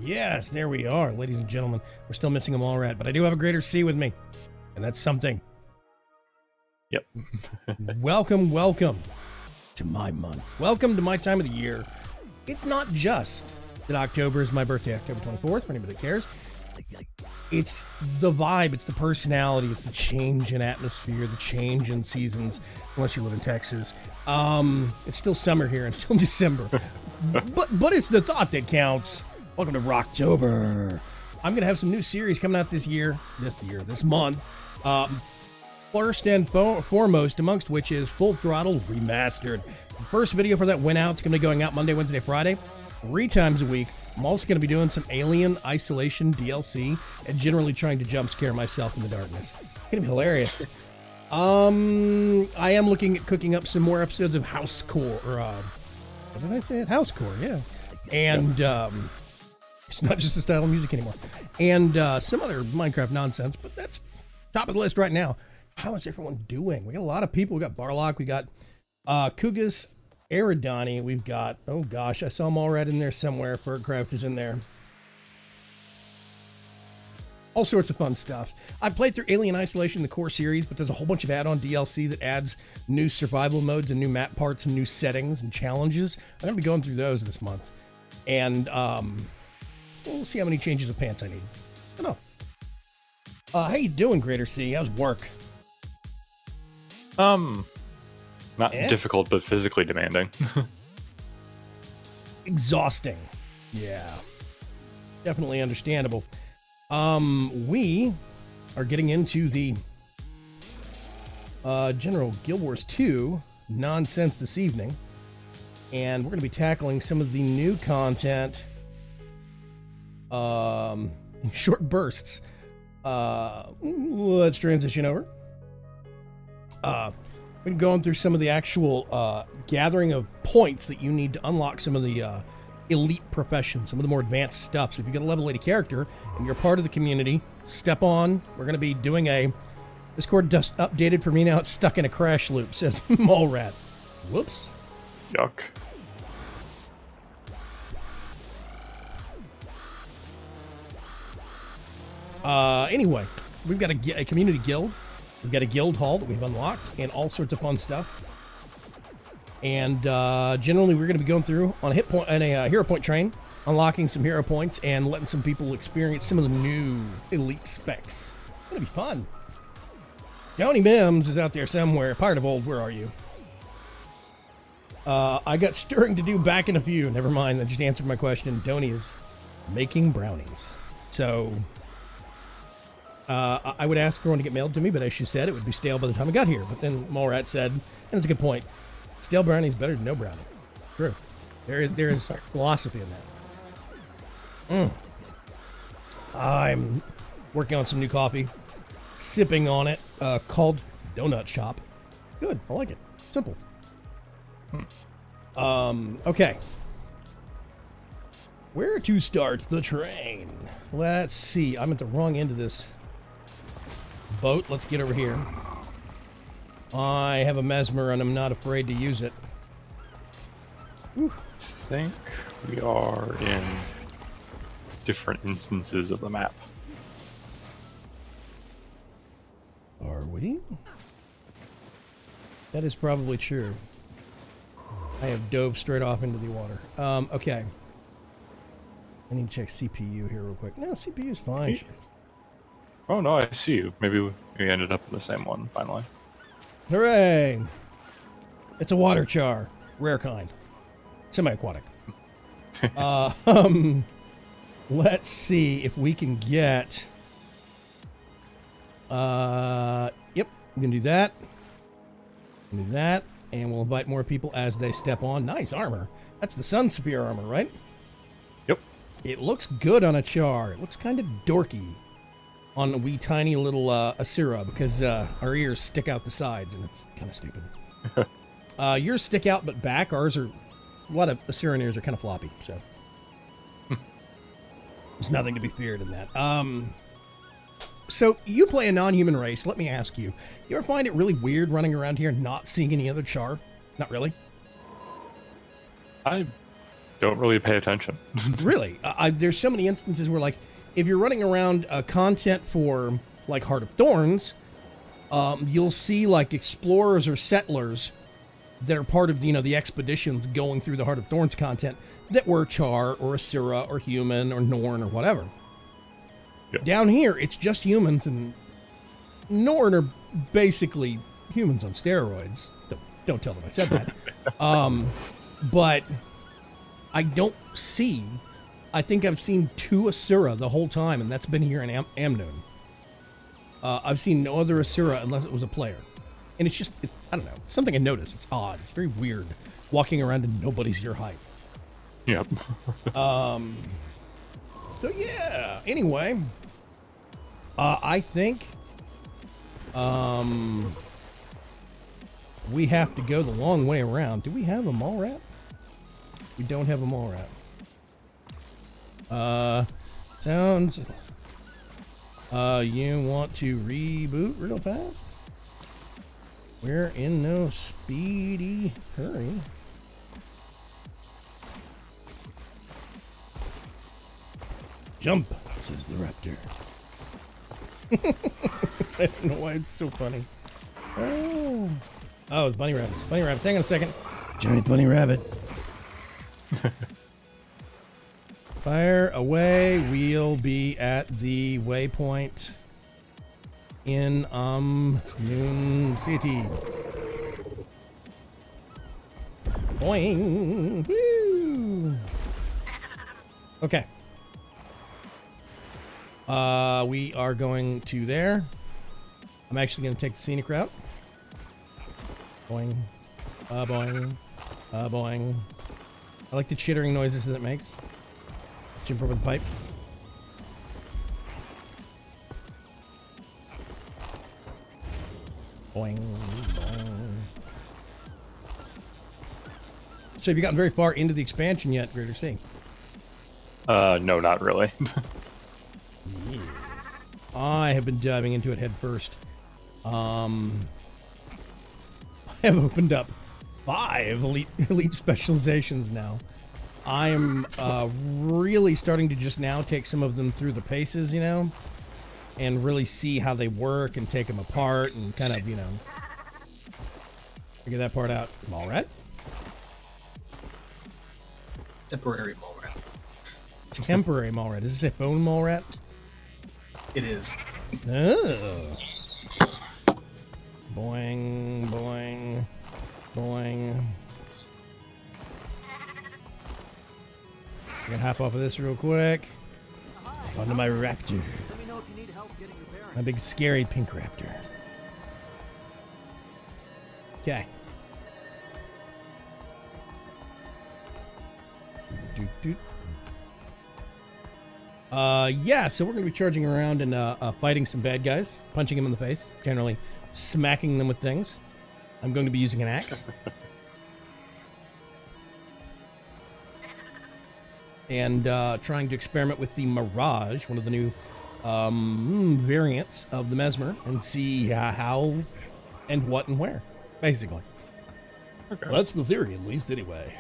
Yes, there we are, ladies and gentlemen. We're still missing a mall rat, but I do have a greater C with me, and that's something. Yep. welcome to my month. Welcome to my time of the year. It's not just that October is my birthday, October 24th, for anybody that cares. It's the vibe, it's the personality, it's the change in atmosphere, the change in seasons, unless you live in Texas. It's still summer here until December. but it's the thought that counts. Welcome to Rocktober. I'm going to have some new series coming out this month. First and foremost, amongst which is Full Throttle Remastered. The first video for that went out. It's going to be going out Monday, Wednesday, Friday, 3 times a week. I'm also going to be doing some Alien Isolation DLC and generally trying to jump scare myself in the darkness. It's going to be hilarious. I am looking at cooking up some more episodes of House Core, or what did I say? House Core, yeah. And it's not just a style of music anymore. And some other Minecraft nonsense, but that's top of the list right now. How is everyone doing? We got a lot of people. We got Barlock, we got Kugas, Aerodani, we've got, oh gosh, I saw Mallrat in there somewhere. Furcraft is in there. All sorts of fun stuff. I've played through Alien Isolation, the core series, but there's a whole bunch of add-on DLC that adds new survival modes and new map parts and new settings and challenges. I'm going to be going through those this month. And we'll see how many changes of pants I need. I don't know. How you doing, Greater C? How's work? Not difficult, but physically demanding. Exhausting. Yeah. Definitely understandable. We are getting into the General Guild Wars 2 nonsense this evening, and we're going to be tackling some of the new content in short bursts. Let's transition over. We're going through some of the actual gathering of points that you need to unlock some of the elite professions, some of the more advanced stuff. So if you get a level 80 character and you're part of the community, step on. We're going to be doing a Discord just updated for me now. It's stuck in a crash loop, says Mallrat. Whoops. Yuck. Anyway, we've got a community guild. We've got a guild hall that we've unlocked and all sorts of fun stuff. And generally, we're going to be going through on a hero point train, unlocking some hero points and letting some people experience some of the new elite specs. It's going to be fun. Johnny Mims is out there somewhere. Pirate of Old, where are you? I got stirring to do back in a few. Never mind, that just answered my question. Donnie is making brownies. So I would ask for one to get mailed to me, but as she said, it would be stale by the time I got here. But then Mallrat said, and it's a good point, stale brownie is better than no brownie. True. There is philosophy in that. I'm working on some new coffee, sipping on it, called Donut Shop. Good, I like it. Simple. Okay. Where to start the train? Let's see. I'm at the wrong end of this boat. Let's get over here. I have a mesmer and I'm not afraid to use it. Whew. I think we are in different instances of the map. Are we? That is probably true. I have dove straight off into the water. Okay. I need to check CPU here real quick. No, CPU is fine. Oh no, I see you. Maybe we ended up in the same one finally. Hooray! It's a water char. Rare kind. Semi-aquatic. Let's see if we can get... Yep, we can do that. Do that, and we'll invite more people as they step on. Nice armor. That's the Sun Spear armor, right? Yep. It looks good on a char. It looks kind of dorky on a wee tiny little Asura because our ears stick out the sides, and it's kind of stupid. Yours stick out but back. Ours are... A lot of Asuran ears are kind of floppy, so... There's nothing to be feared in that. So, you play a non-human race. Let me ask you. You ever find it really weird running around here not seeing any other char? Not really? I don't really pay attention. Really? There's so many instances where, like, if you're running around content for, like, Heart of Thorns, you'll see, like, explorers or settlers that are part of, the expeditions going through the Heart of Thorns content that were char or Asura or human or Norn or whatever. Yep. Down here, it's just humans, and Norn are basically humans on steroids. Don't tell them I said that. But I don't see... I think I've seen 2 Asura the whole time, and that's been here in Amnoon. I've seen no other Asura unless it was a player. And it's just, I don't know, something I noticed. It's odd. It's very weird walking around and nobody's your height. Yep. So yeah, anyway, I think we have to go the long way around. Do we have a mall rat? We don't have a mall rat. Sounds... you want to reboot real fast? We're in no speedy hurry. Jump, says the raptor. I don't know why it's so funny. Oh, it's bunny rabbits. Bunny rabbits. Hang on a second. Giant bunny rabbit. Fire away. We'll be at the waypoint in Moon City. Boing. Woo. Okay. We are going to there. I'm actually going to take the scenic route. Boing. Boing. Boing. I like the chittering noises that it makes. Jump over the pipe. Boing. Boing. So have you gotten very far into the expansion yet, Greater Sea? No, not really. Yeah. I have been diving into it head first. I have opened up 5 elite specializations now. I am really starting to just now take some of them through the paces, you know, and really see how they work and take them apart and kind of, you know, figure that part out. Mall rat? Temporary mole rat. Temporary mall rat. Is this a phone mall rat? It is. Oh. Boing, boing, boing. I'm gonna hop off of this real quick. Onto my raptor. My big scary pink raptor. Okay. Doot, doot. Yeah, so we're going to be charging around and fighting some bad guys, punching them in the face, generally smacking them with things. I'm going to be using an axe. And trying to experiment with the Mirage, one of the new variants of the Mesmer, and see how and what and where, basically. Okay. Well, that's the theory, at least, anyway.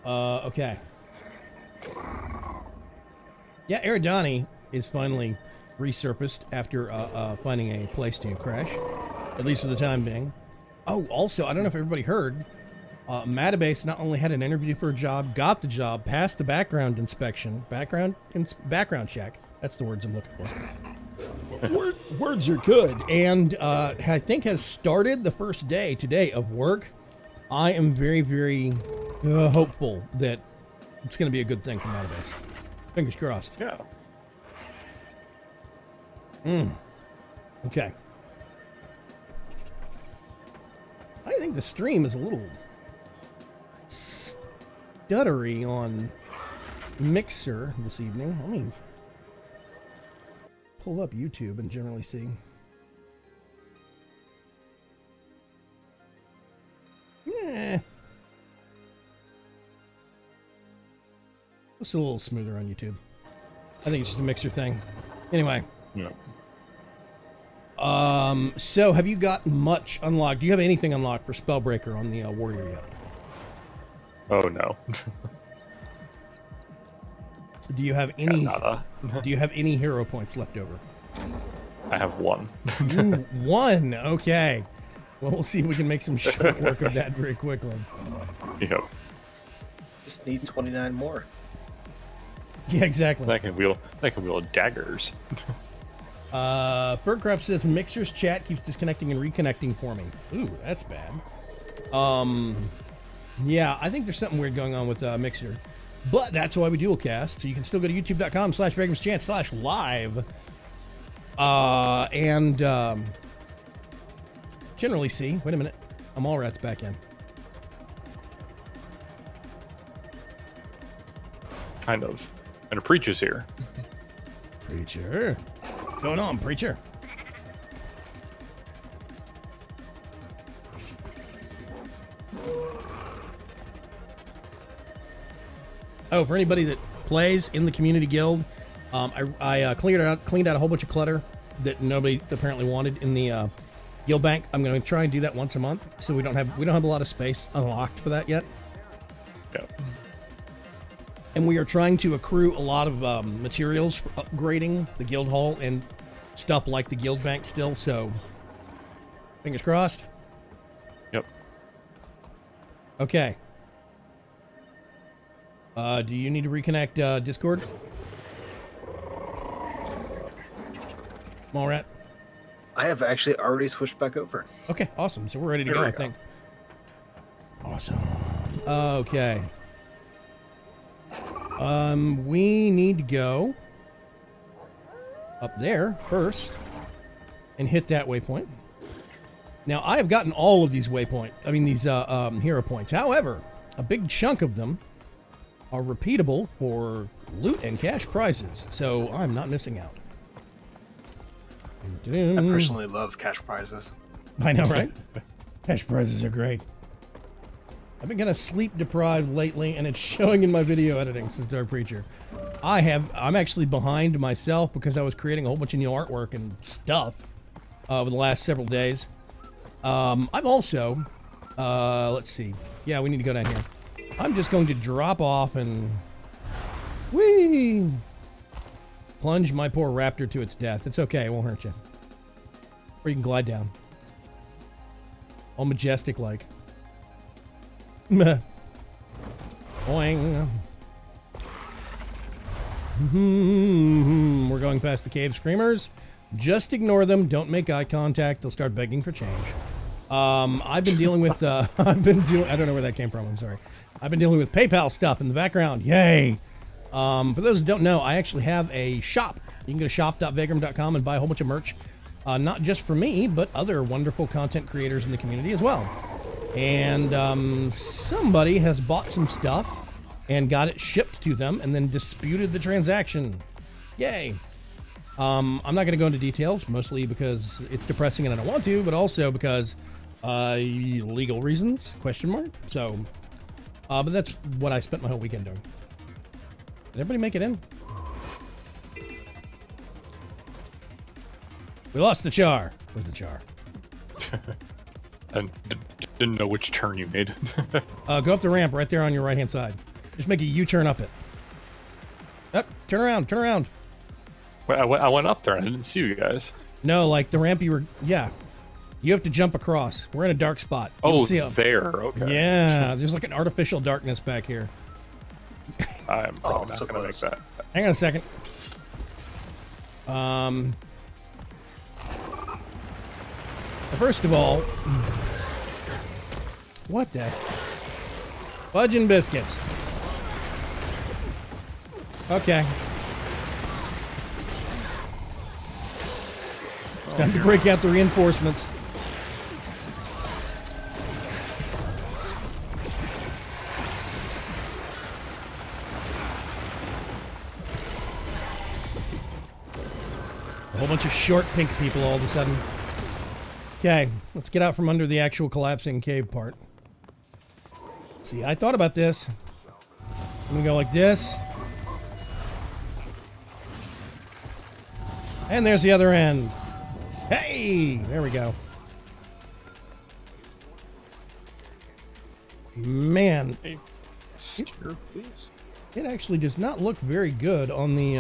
Okay. Yeah, Eridani is finally resurfaced after finding a place to crash, at least for the time being. Oh, also, I don't know if everybody heard, Matabase not only had an interview for a job, got the job, passed the background inspection, background check. That's the words I'm looking for. Words are good. And I think has started the first day today of work. I am very, very hopeful that it's going to be a good thing for Matabase. Fingers crossed. Yeah. Okay. I think the stream is a little stuttery on Mixer this evening. Let me pull up YouTube and generally see. Yeah. It's a little smoother on YouTube. I think it's just a Mixer thing. Anyway. Yeah. So have you got much unlocked? Do you have anything unlocked for Spellbreaker on the Warrior yet? Oh, no. Do you have any? Nada. Do you have any hero points left over? I have 1. Ooh, 1. Okay. Well, we'll see if we can make some short work of that very quickly. Yep. Just need 29 more. Yeah, exactly. That can wield daggers. Birdcraft says Mixer's chat keeps disconnecting and reconnecting for me. Ooh, that's bad. Yeah, I think there's something weird going on with Mixer. But that's why we dualcast. So you can still go to youtube.com/VagramsChant/live. And generally see. Wait a minute. I'm all rats back in. Kind of. And a preacher's here. Preacher. What's going on, preacher? Oh, for anybody that plays in the community guild, I cleaned out a whole bunch of clutter that nobody apparently wanted in the guild bank. I'm going to try and do that once a month, so we don't have a lot of space unlocked for that yet. Yep. And we are trying to accrue a lot of materials for upgrading the guild hall and stuff like the guild bank still. So, fingers crossed. Yep. Okay. Do you need to reconnect Discord? All right. I have actually already switched back over. Okay, awesome. So we're ready to There go, we I go. think. Awesome. Okay. We need to go up there first and hit that waypoint. Now, I have gotten all of these these hero points. However, a big chunk of them are repeatable for loot and cash prizes, so I'm not missing out. I personally love cash prizes. I know, right? Cash prizes are great. I've been kind of sleep deprived lately, and it's showing in my video editing, says Dark Preacher. I'm actually behind myself because I was creating a whole bunch of new artwork and stuff over the last several days. I'm also, let's see. Yeah, we need to go down here. I'm just going to drop off and plunge my poor raptor to its death. It's okay, it won't hurt you. Or you can glide down. All majestic like. Boing. We're going past the cave screamers. Just ignore them. Don't make eye contact. They'll start begging for change. I've been dealing with, I don't know where that came from. I'm sorry. I've been dealing with PayPal stuff in the background. Yay. For those who don't know, I actually have a shop. You can go to shop.vagram.com and buy a whole bunch of merch. Not just for me, but other wonderful content creators in the community as well. And somebody has bought some stuff and got it shipped to them and then disputed the transaction. Yay. I'm not going to go into details, mostly because it's depressing and I don't want to, but also because legal reasons, question mark. So, but that's what I spent my whole weekend doing. Did everybody make it in? We lost the char. Where's the char? I didn't know which turn you made. Go up the ramp right there on your right-hand side. Just make a U-turn up it. Up, turn around, turn around. Wait, I went up there. I didn't see you guys. No, like the ramp you were, yeah. You have to jump across. We're in a dark spot. You Oh, can see there. Okay. Yeah, there's like an artificial darkness back here. I'm probably so not going to make close. that. Hang on a second. First of all, what the? Fudge and biscuits. Okay. It's time to break out the reinforcements. A whole bunch of short pink people all of a sudden. Okay, let's get out from under the actual collapsing cave part. See, I thought about this. I'm gonna go like this. And there's the other end. Hey! There we go. Man, Hey, steer, please. it actually does not look very good on the,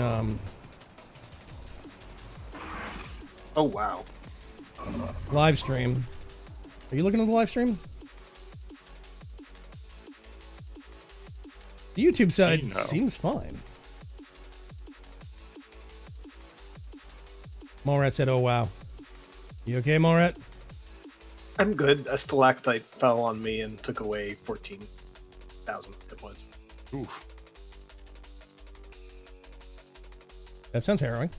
Oh, wow. live stream. Are you looking at the live stream? The YouTube side No. seems fine. Morat said, oh wow. You okay, Morat? I'm good. A stalactite fell on me and took away 14,000 hit points. Oof. That sounds harrowing.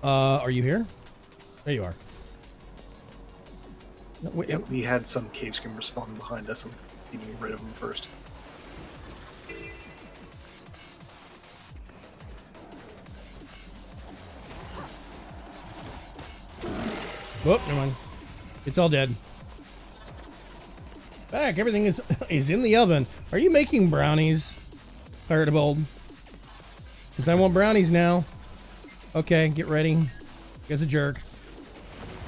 Are you here? There you are. No, wait, Yep, we had some cave screamers spawn behind us and getting rid of them first. Whoop, never mind. It's all dead. Back, everything is in the oven. Are you making brownies? If Fire to bold. Because I want brownies now. Okay, get ready. He's a jerk.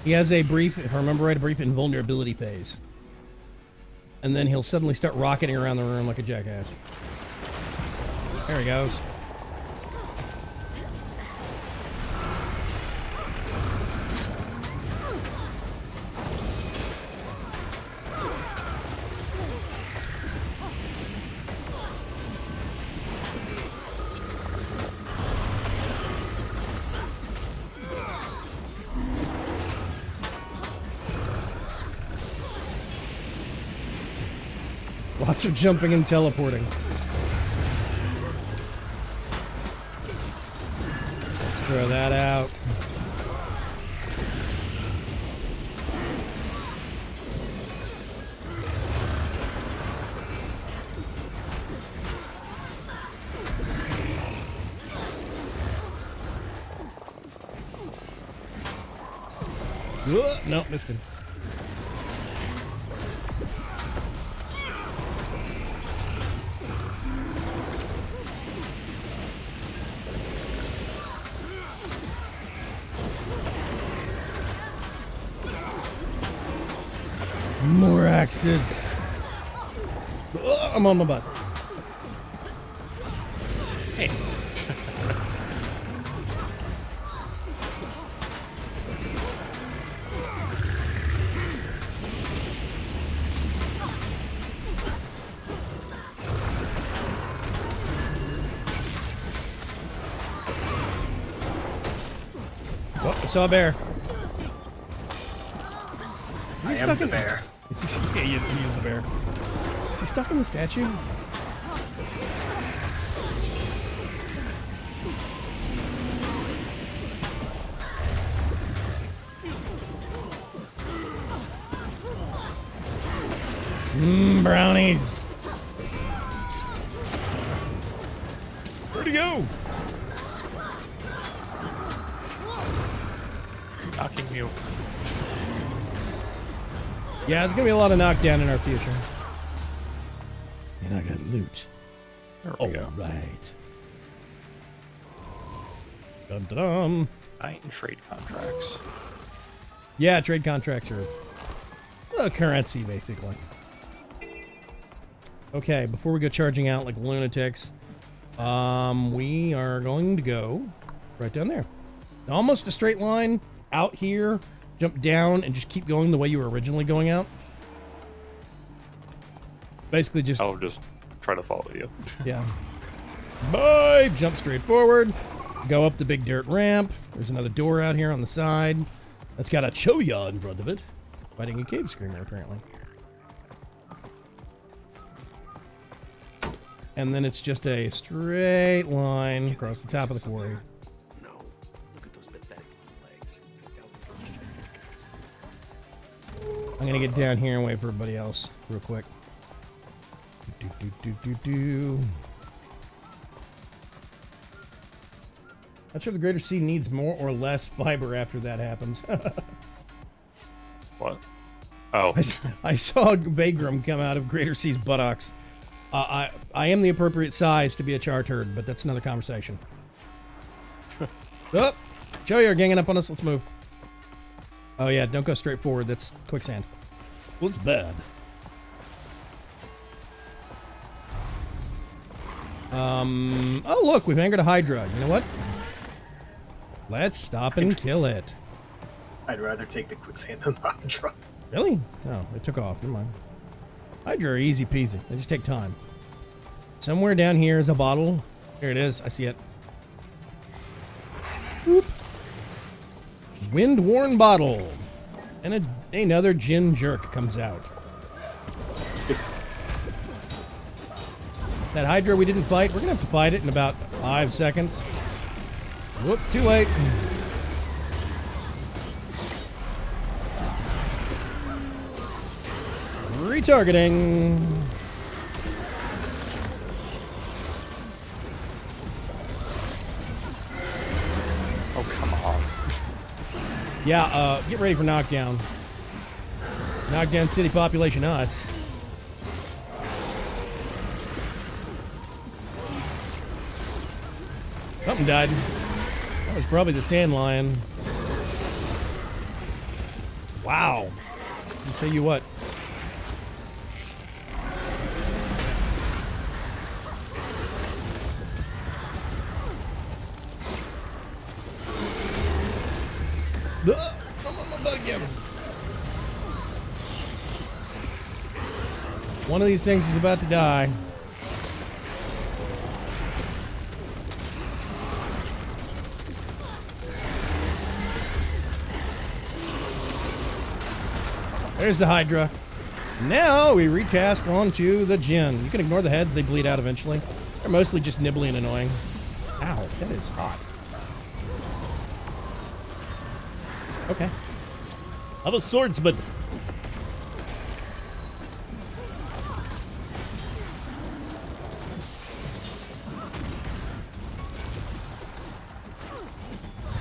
He has a brief, if I remember right, a brief invulnerability phase. And then he'll suddenly start rocketing around the room like a jackass. There he goes. Lots of jumping and teleporting. Let's throw that out. No, missed him. More axes. Oh, I'm on my butt. Hey. Oh, I saw a bear. I am the bear. Yeah, he is the bear. Is he stuck in the statue? Brownies. Where'd he go? Knocking you. Yeah, there's gonna be a lot of knockdown in our future. And I got loot. There we go. Right. Dun dun dun. Night and trade contracts. Yeah, trade contracts are a currency, basically. Okay, before we go charging out like lunatics, we are going to go right down there. Almost a straight line out here, jump down, and just keep going the way you were originally going out. Basically just... I'll just try to follow you. Yeah. Bye! Jump straight forward. Go up the big dirt ramp. There's another door out here on the side. That's got a Choya in front of it. Fighting a cave screamer, apparently. And then it's just a straight line across the top of the quarry. No. Look at those pathetic legs. I'm gonna get down here and wait for everybody else real quick. Not sure if the Greater Sea needs more or less fiber after that happens. What? Oh. I saw Vagram come out of Greater Sea's buttocks. I am the appropriate size to be a char turd, but that's another conversation. Oh, Joey are ganging up on us. Let's move. Oh yeah, don't go straight forward. That's quicksand. Well, it's bad. Oh look, we've angered a Hydra. You know what? Let's stop and kill it. I'd rather take the quicksand than the Hydra. Really? No, it took off. Never mind. Hydra are easy peasy. They just take time. Somewhere down here is a bottle. Here it is. I see it. Boop. Wind-worn bottle. And another gin jerk comes out. That Hydra we didn't fight, we're going to have to fight it in about 5 seconds. Whoop, too late. Retargeting. Oh, come on. Yeah, get ready for knockdown. Knockdown city population us. Something died. That was probably the sand lion. Wow. I'll tell you what. One of these things is about to die. There's the Hydra. Now we retask onto the Jinn. You can ignore the heads, they bleed out eventually. They're mostly just nibbly and annoying. Ow, that is hot. Okay. I'm a swordsman.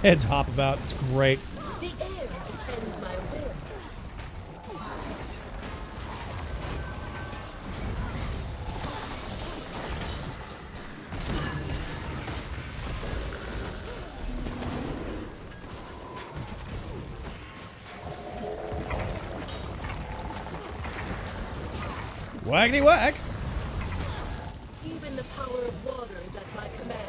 Heads hop about, it's great. The air attends my will. Waggity whack. Even the power of water is at my command.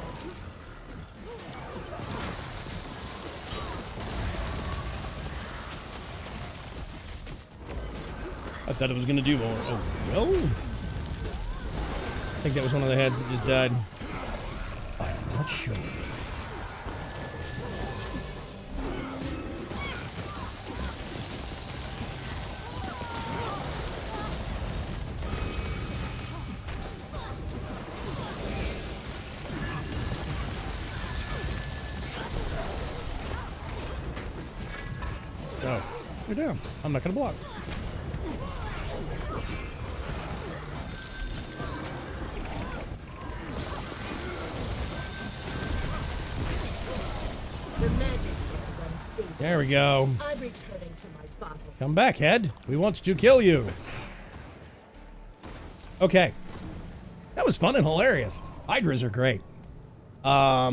I thought it was going to do more. Oh, well. I think that was one of the heads that just died. I'm not sure. Oh, you're down. I'm not going to block. The magic is unstable. There we go. I'm returning to my bottle. Come back, head. We want to kill you. Okay. That was fun and hilarious. Hydras are great. There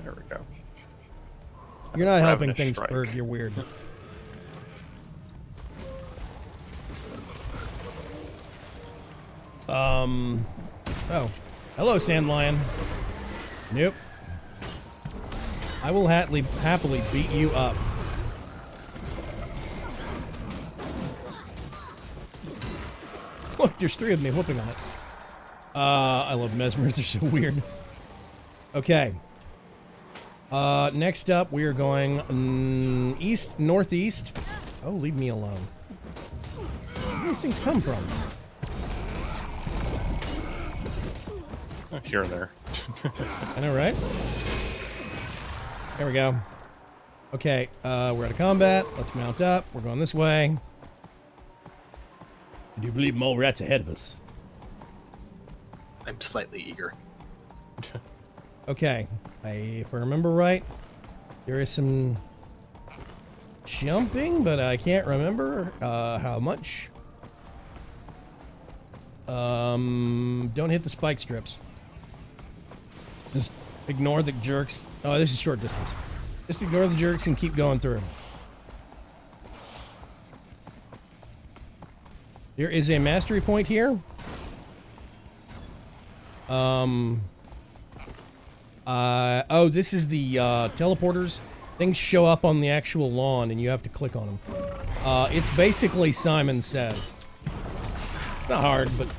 we go. You're not helping Ravenous things, strike. Berg. You're weird. Oh. Hello, Sand Lion. Nope. I will happily beat you up. Look, there's 3 of me whooping on it. I love mesmers. They're so weird. Okay. Next up, we are going east, northeast. Oh, leave me alone. Where do these things come from? Here and there. I know, right? There we go. Okay, we're out of combat. Let's mount up. We're going this way. I do believe mole rat's ahead of us. I'm slightly eager. Okay, if I remember right, there is some jumping, but I can't remember how much. Don't hit the spike strips. Just ignore the jerks. Oh, this is short distance. Just ignore the jerks and keep going through. There is a mastery point here. Oh, this is the teleporters. Things show up on the actual lawn, and you have to click on them. It's basically Simon Says. Not hard, but...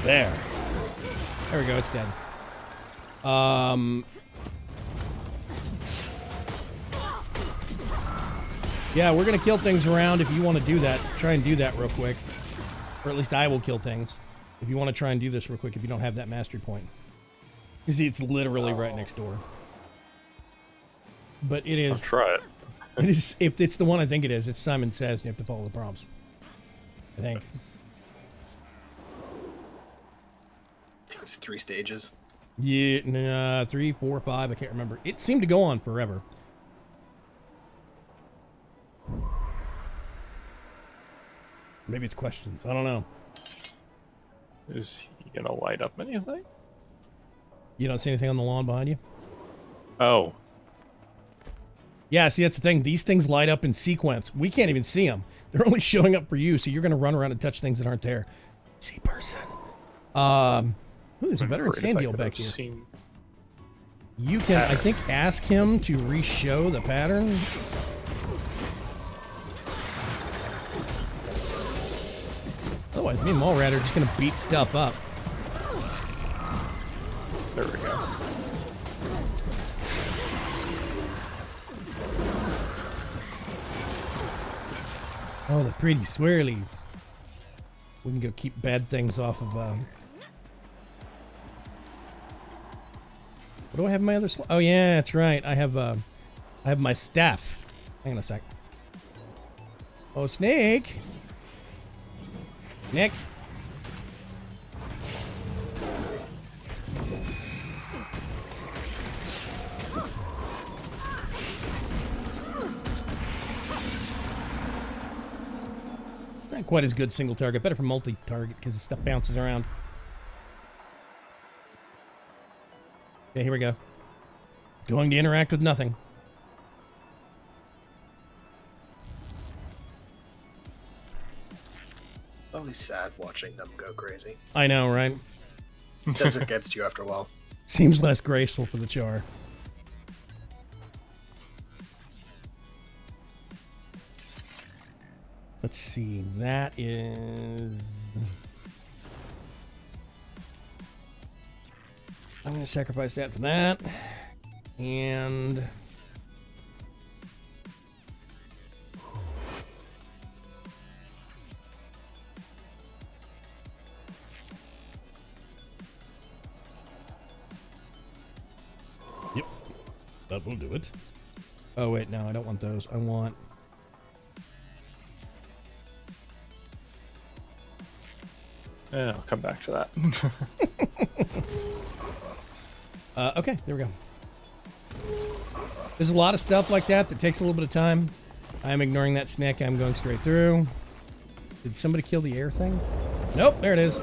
there. There we go, it's dead. Yeah, we're gonna kill things around. If you want to do that, try and do that real quick. Or at least I will kill things. If you want to try and do this real quick, if you don't have that mastery point. You see, it's literally right next door. But it I'll is... try it. It is, if it's the one I think it is, it's Simon Says, and you have to follow the prompts. I think. It's 3 stages. Yeah, nah, 3, 4, 5, I can't remember. It seemed to go on forever. Maybe it's questions. I don't know. Is he gonna light up anything? You don't see anything on the lawn behind you? Oh, Yeah, see, that's the thing. These things light up in sequence. We can't even see them. They're only showing up for you, so you're going to run around and touch things that aren't there. See person. Ooh, there's a veteran sand deal back here. Seen... You can, I think, ask him to re-show the pattern. Otherwise, me and Mallrat are just going to beat stuff up. There we go. Oh, the pretty swirlies. We can go keep bad things off of, What do I have in my other Oh, yeah, that's right. I have my staff. Hang on a sec. Oh, Snake! Nick! Not quite as good single target. Better for multi-target because the stuff bounces around. Okay, here we go. Going to interact with nothing. Always sad watching them go crazy. I know, right? Desert gets to you after a while. Seems less graceful for the char. Let's see. That is... I'm going to sacrifice that for that. And... Yep. That will do it. Oh, wait. No, I don't want those. I want... Yeah, I'll come back to that. Okay, there we go. There's a lot of stuff like that that takes a little bit of time. I'm ignoring that snack. I'm going straight through. Did somebody kill the air thing? Nope, there it is.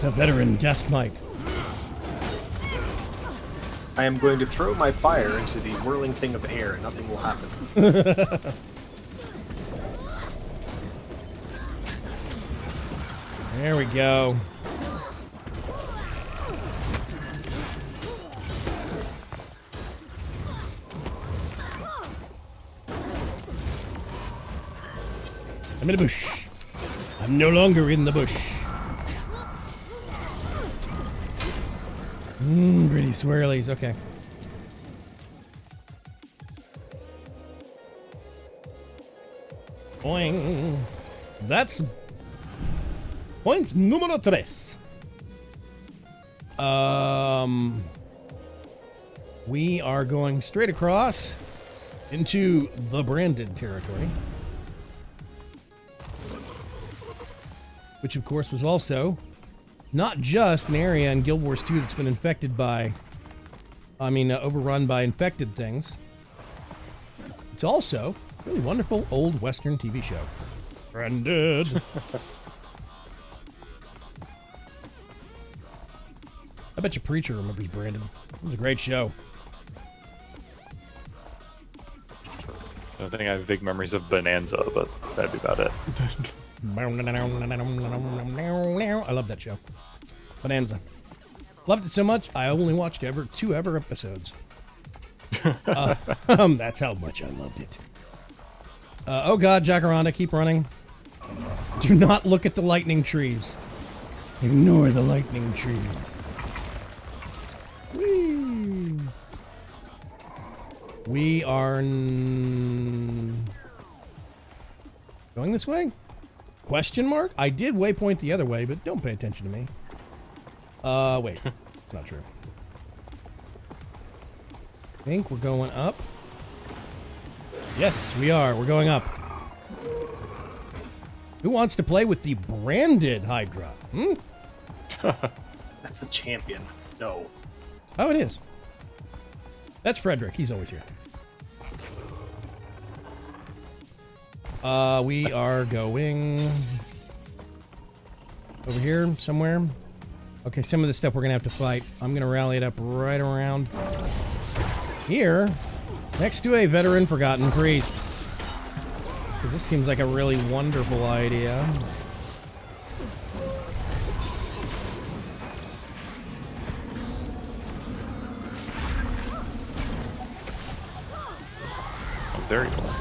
The veteran dust mite. I am going to throw my fire into the whirling thing of air and nothing will happen. There we go. I'm in the bush. I'm no longer in the bush. Pretty swirlies. Okay. Boing. That's point numero tres. We are going straight across into the branded territory. Which, of course, was also not just an area in Guild Wars 2 that's been infected by, overrun by infected things. It's also a really wonderful old Western TV show. Branded. I bet you Preacher remembers Brandon. It was a great show. I think I have vague memories of Bonanza, but that'd be about it. I love that show. Bonanza. Loved it so much, I only watched two episodes. That's how much I loved it. Oh god, Jacaranda, keep running. Do not look at the lightning trees. Ignore the lightning trees. Whee! We are going this way? Question mark? I did waypoint the other way, but don't pay attention to me. Wait. It's not true. I think we're going up. Yes, we are. We're going up. Who wants to play with the branded Hydra? That's a champion. No. Oh, it is. That's Frederick. He's always here. We are going over here somewhere. Okay, some of this stuff we're gonna have to fight. I'm gonna rally it up right around here, next to a veteran forgotten priest. Because this seems like a really wonderful idea. Oh, there you are.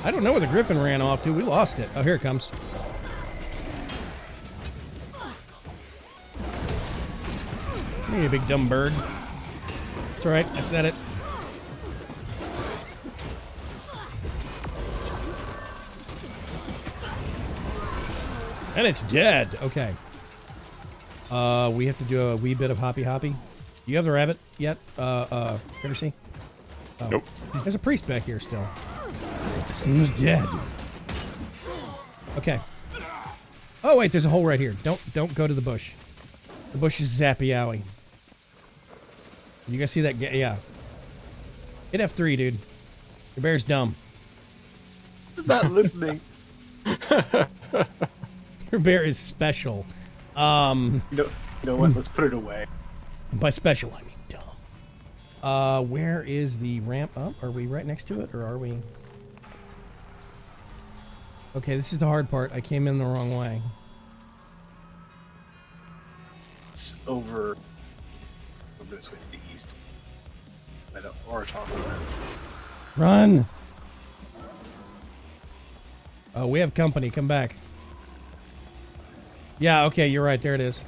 I don't know where the griffin ran off to. We lost it. Oh, here it comes. Hey, big dumb bird. It's alright, I said it. And it's dead. Okay. We have to do a wee bit of hoppy. Do you have the rabbit yet? Ever see? Oh. Nope. There's a priest back here still. This thing was dead. Okay. Oh wait, there's a hole right here. Don't go to the bush. The bush is zappy owie. You guys see that? Yeah. Hit F3, dude. Your bear's dumb. He's not listening. Your bear is special. You know what? Let's put it away. By special, I mean dumb. Where is the ramp up? Are we right next to it, or are we? Okay, this is the hard part. I came in the wrong way. It's over this way to the east. By the Oraton. Run! Oh, we have company. Come back. Yeah, okay, you're right. There it is.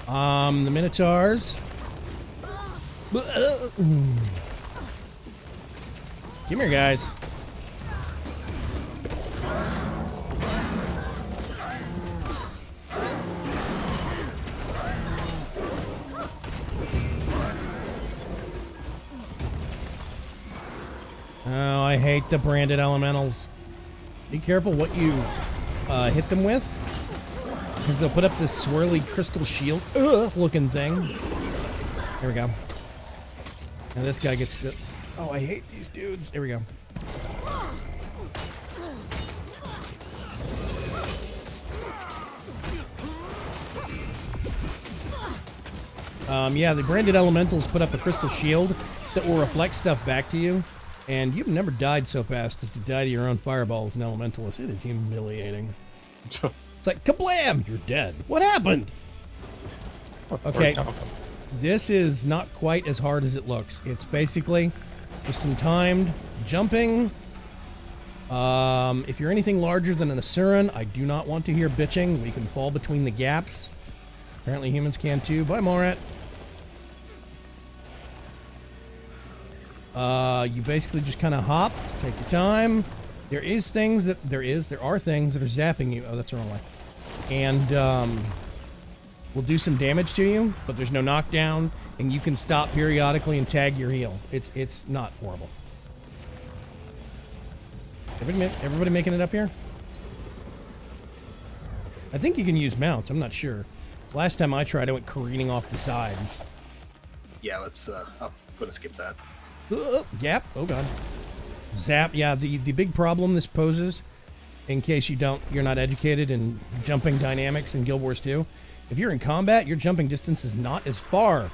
The Minotaurs. Come here, guys. Oh, I hate the branded elementals. Be careful what you hit them with, because they'll put up this swirly crystal shield looking thing. There we go. And this guy gets to... Oh, I hate these dudes. There we go. Yeah, the branded elementals put up a crystal shield that will reflect stuff back to you. And you've never died so fast as to die to your own fireballs and elementalist. It is humiliating. It's like, kablam! You're dead. What happened? Okay, this is not quite as hard as it looks. It's basically just some timed jumping. If you're anything larger than an Asuran, I do not want to hear bitching. We can fall between the gaps. Apparently humans can too. Bye, Morat. You basically just kind of hop, take your time. There are things that are zapping you. Oh, that's the wrong way. And will do some damage to you, but there's no knockdown, and you can stop periodically and tag your heal. It's not horrible. Everybody making it up here? I think you can use mounts. I'm not sure. Last time I tried, I went careening off the side. Yeah, let's. I'm gonna skip that. Gap. Oh god. Zap. Yeah, the big problem this poses, in case you're not educated in jumping dynamics in Guild Wars 2. If you're in combat, your jumping distance is not as far.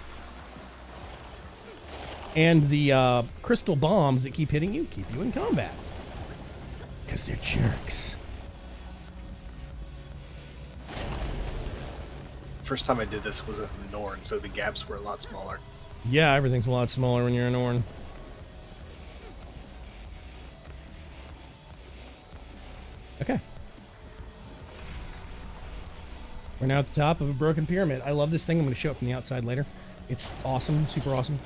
And the crystal bombs that keep hitting you keep you in combat. Because they're jerks. First time I did this was at Norn, so the gaps were a lot smaller. Yeah, everything's a lot smaller when you're in Orn. Okay. We're now at the top of a broken pyramid. I love this thing. I'm going to show it from the outside later. It's awesome. Super awesome.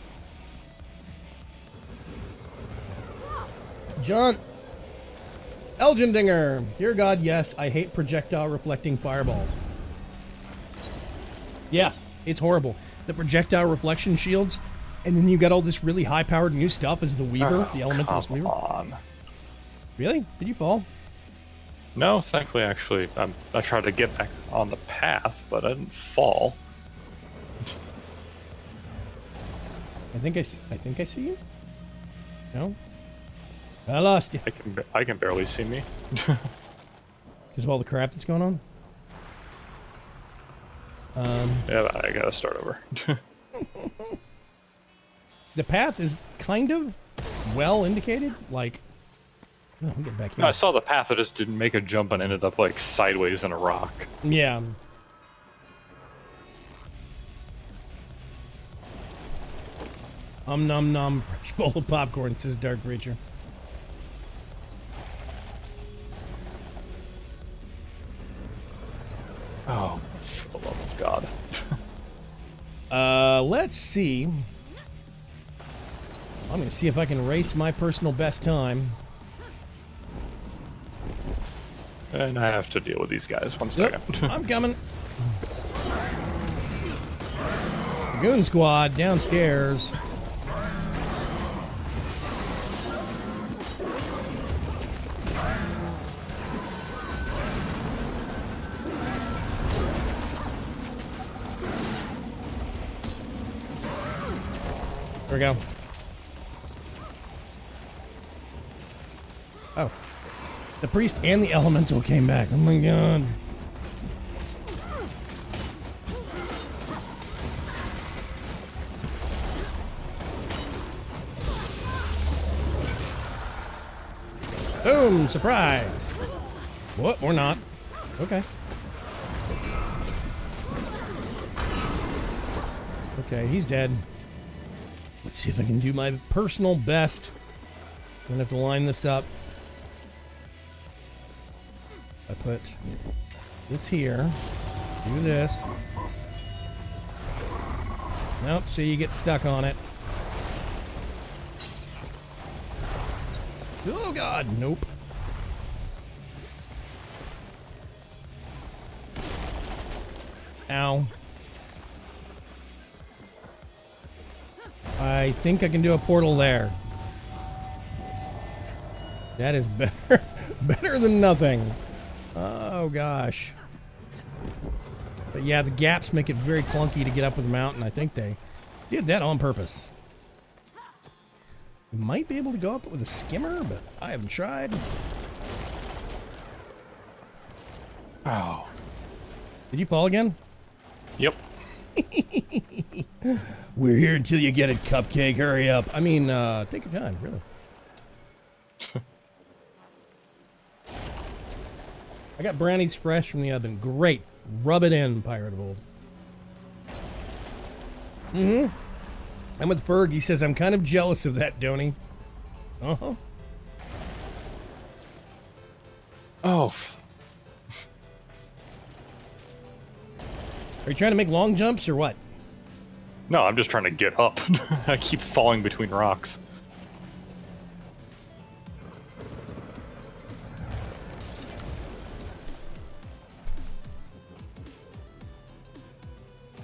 John. Elgendinger. Dear God, yes. I hate projectile reflecting fireballs. Yes, it's horrible. The projectile reflection shields, and then you got all this really high-powered new stuff as the Weaver, the Elementalist Weaver. On. Really? Did you fall? No, thankfully, actually, I tried to get back on the path, but I didn't fall. I think I see you. No, I lost you I can barely see me. because of all the crap that's going on. Yeah, I gotta start over. The path is kind of well indicated. Like, oh, I'll get back here. I saw the path. I just didn't make a jump and ended up like sideways in a rock. Yeah. Nom nom. Fresh bowl of popcorn, says Dark Preacher. Oh, for the love of God. Let's see. I'm gonna see if I can race my personal best time. And I have to deal with these guys. One Yep, second. I'm coming. Goon Squad downstairs. There we go. Oh. The priest and the elemental came back. Oh my god. Boom! Surprise! What? Or not. Okay. Okay, he's dead. Let's see if I can do my personal best. I'm gonna have to line this up. I put this here. Do this. Nope, see, you get stuck on it. Oh god, nope. Ow. I think I can do a portal there. That is better, better than nothing. Oh gosh. But yeah, the gaps make it very clunky to get up with the mountain. I think they did that on purpose. You might be able to go up with a skimmer, but I haven't tried. Oh. Did you fall again? Yep. We're here until you get it, Cupcake. Hurry up. I mean, take your time, really. I got brownies fresh from the oven. Great. Rub it in, Pirate of Old. Mm-hmm. I'm with Berg. He says, I'm kind of jealous of that, Donnie. Uh-huh. Oh. Are you trying to make long jumps or what? No, I'm just trying to get up. I keep falling between rocks.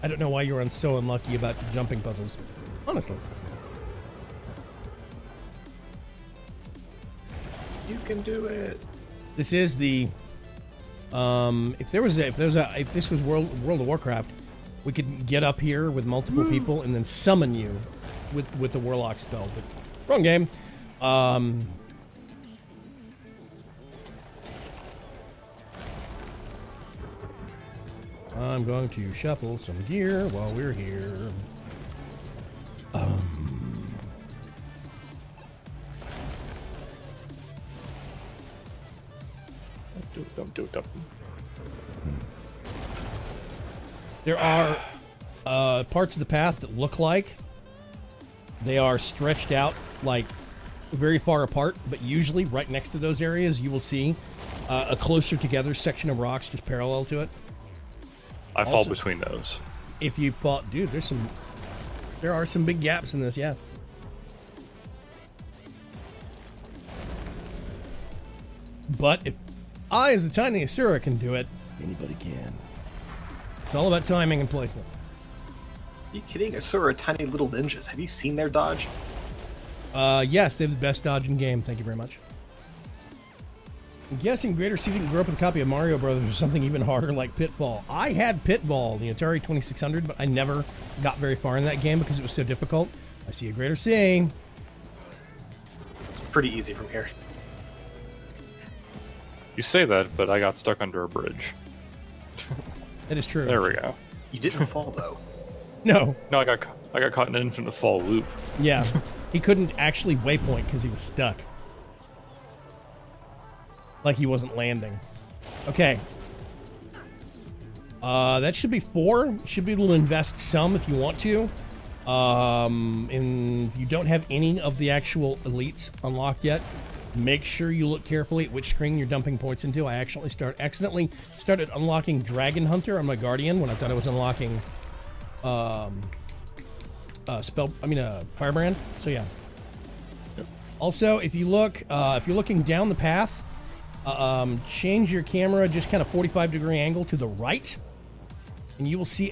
I don't know why you were so unlucky about the jumping puzzles. Honestly. You can do it. This is the if this was World of Warcraft, we could get up here with multiple people and then summon you with the Warlock spell. But wrong game. I'm going to shuffle some gear while we're here. Don't do it. There are parts of the path that look like they are stretched out like very far apart, but usually right next to those areas you will see a closer together section of rocks just parallel to it. I fall between those. If you fall, dude, there are some big gaps in this, yeah. But if I, as the tiny Asura, can do it, anybody can. It's all about timing and placement. Are you kidding? Asura are tiny little ninjas. Have you seen their dodge? Yes, they have the best dodge in game. Thank you very much. I'm guessing Greater Seating grew up with a copy of Mario Brothers or something even harder like Pitfall. I had Pitfall, the Atari 2600, but I never got very far in that game because it was so difficult. I see a greater sea. It's pretty easy from here. You say that, but I got stuck under a bridge. That is true. There we go. You didn't fall though. No. No, I got caught in an infinite fall loop. Yeah. He couldn't actually waypoint because he was stuck. Like he wasn't landing. Okay. That should be 4. You should be able to invest some if you want to. And you don't have any of the actual elites unlocked yet. Make sure you look carefully at which screen you're dumping points into. I accidentally started unlocking Dragon Hunter on my Guardian when I thought I was unlocking Firebrand. So yeah. Yep. Also, if you're looking down the path, change your camera just kind of 45-degree angle to the right, and you will see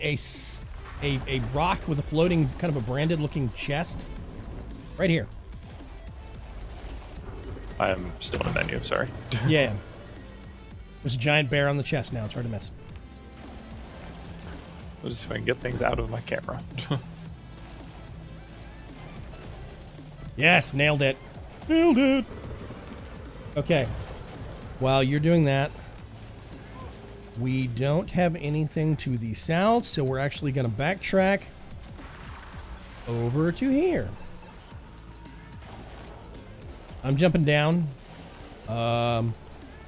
a rock with a floating kind of a branded looking chest right here. I am still in the menu, sorry. Yeah. There's a giant bear on the chest now. It's hard to miss. I'll just see if I can get things out of my camera. Yes, nailed it. Nailed it. Okay. While you're doing that, we don't have anything to the south, so we're actually going to backtrack over to here. I'm jumping down, and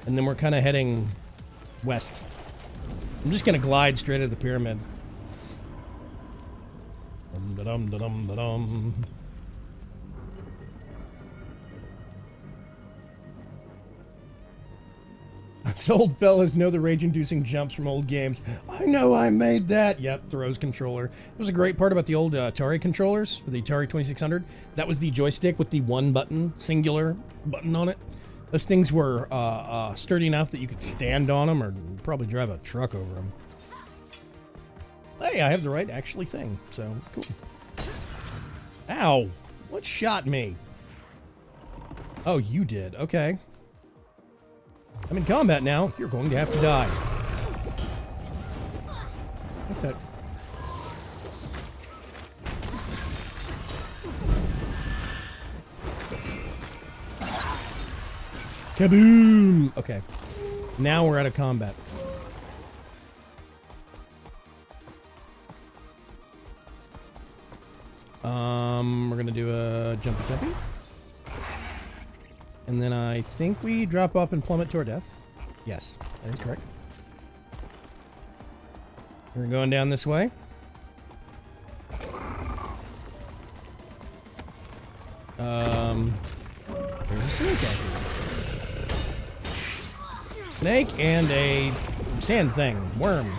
then we're kind of heading west. I'm just going to glide straight at the pyramid. Dum-da-dum-da-dum-da-dum. Us old fellas know the rage-inducing jumps from old games. I know I made that. Yep, throws controller. It was a great part about the old Atari controllers for the Atari 2600. That was the joystick with the one button, singular button on it. Those things were sturdy enough that you could stand on them or probably drive a truck over them. Hey, I have the right actually thing, so cool. Ow! What shot me? Oh, you did. Okay. I'm in combat now. You're going to have to die. What's that? Kaboom! Okay. Now we're out of combat. We're gonna do a jumpy. And then I think we drop off and plummet to our death. Yes, that is correct. We're going down this way. There's a snake out here. Snake and a sand thing. Worm.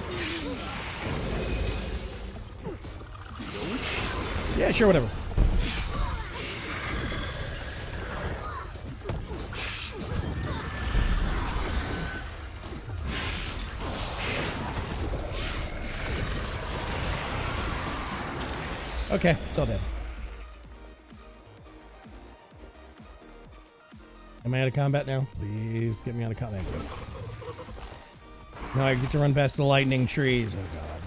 Yeah, sure, whatever. Okay, it's all dead. Am I out of combat now? Please get me out of combat. Now I get to run past the lightning trees. Oh god.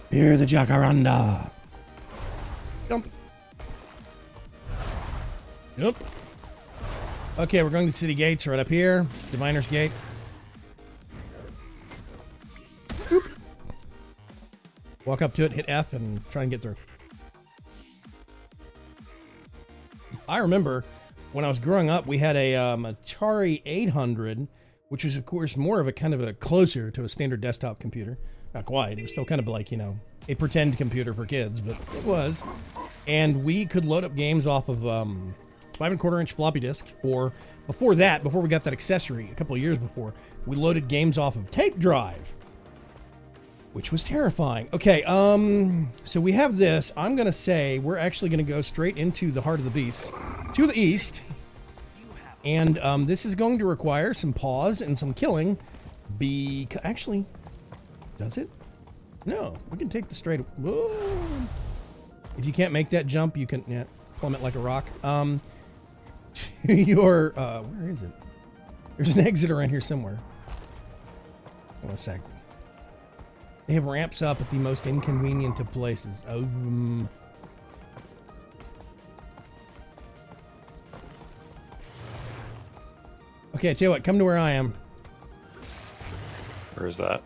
Hear the jacaranda. Jump. Yep. Okay, we're going to city gates right up here. Diviner's Gate. Boop. Walk up to it, hit F, and try and get through. I remember when I was growing up, we had a Atari 800, which was, of course, more of a kind of a closer to a standard desktop computer. Not quite. It was still kind of like, you know, a pretend computer for kids, but it was. And we could load up games off of 5¼ floppy disk, or before that, before we got that accessory, a couple of years before, we loaded games off of tape drive, which was terrifying. Okay, so we have this. I'm going to say we're actually going to go straight into the heart of the beast, to the east. And this is going to require some pause and some killing. Actually, does it? No, we can take the straight. Whoa. If you can't make that jump, you can plummet like a rock. Where is it? There's an exit around here somewhere. Hold on a sec. They have ramps up at the most inconvenient of places. Okay, I tell you what, come to where I am. Where is that?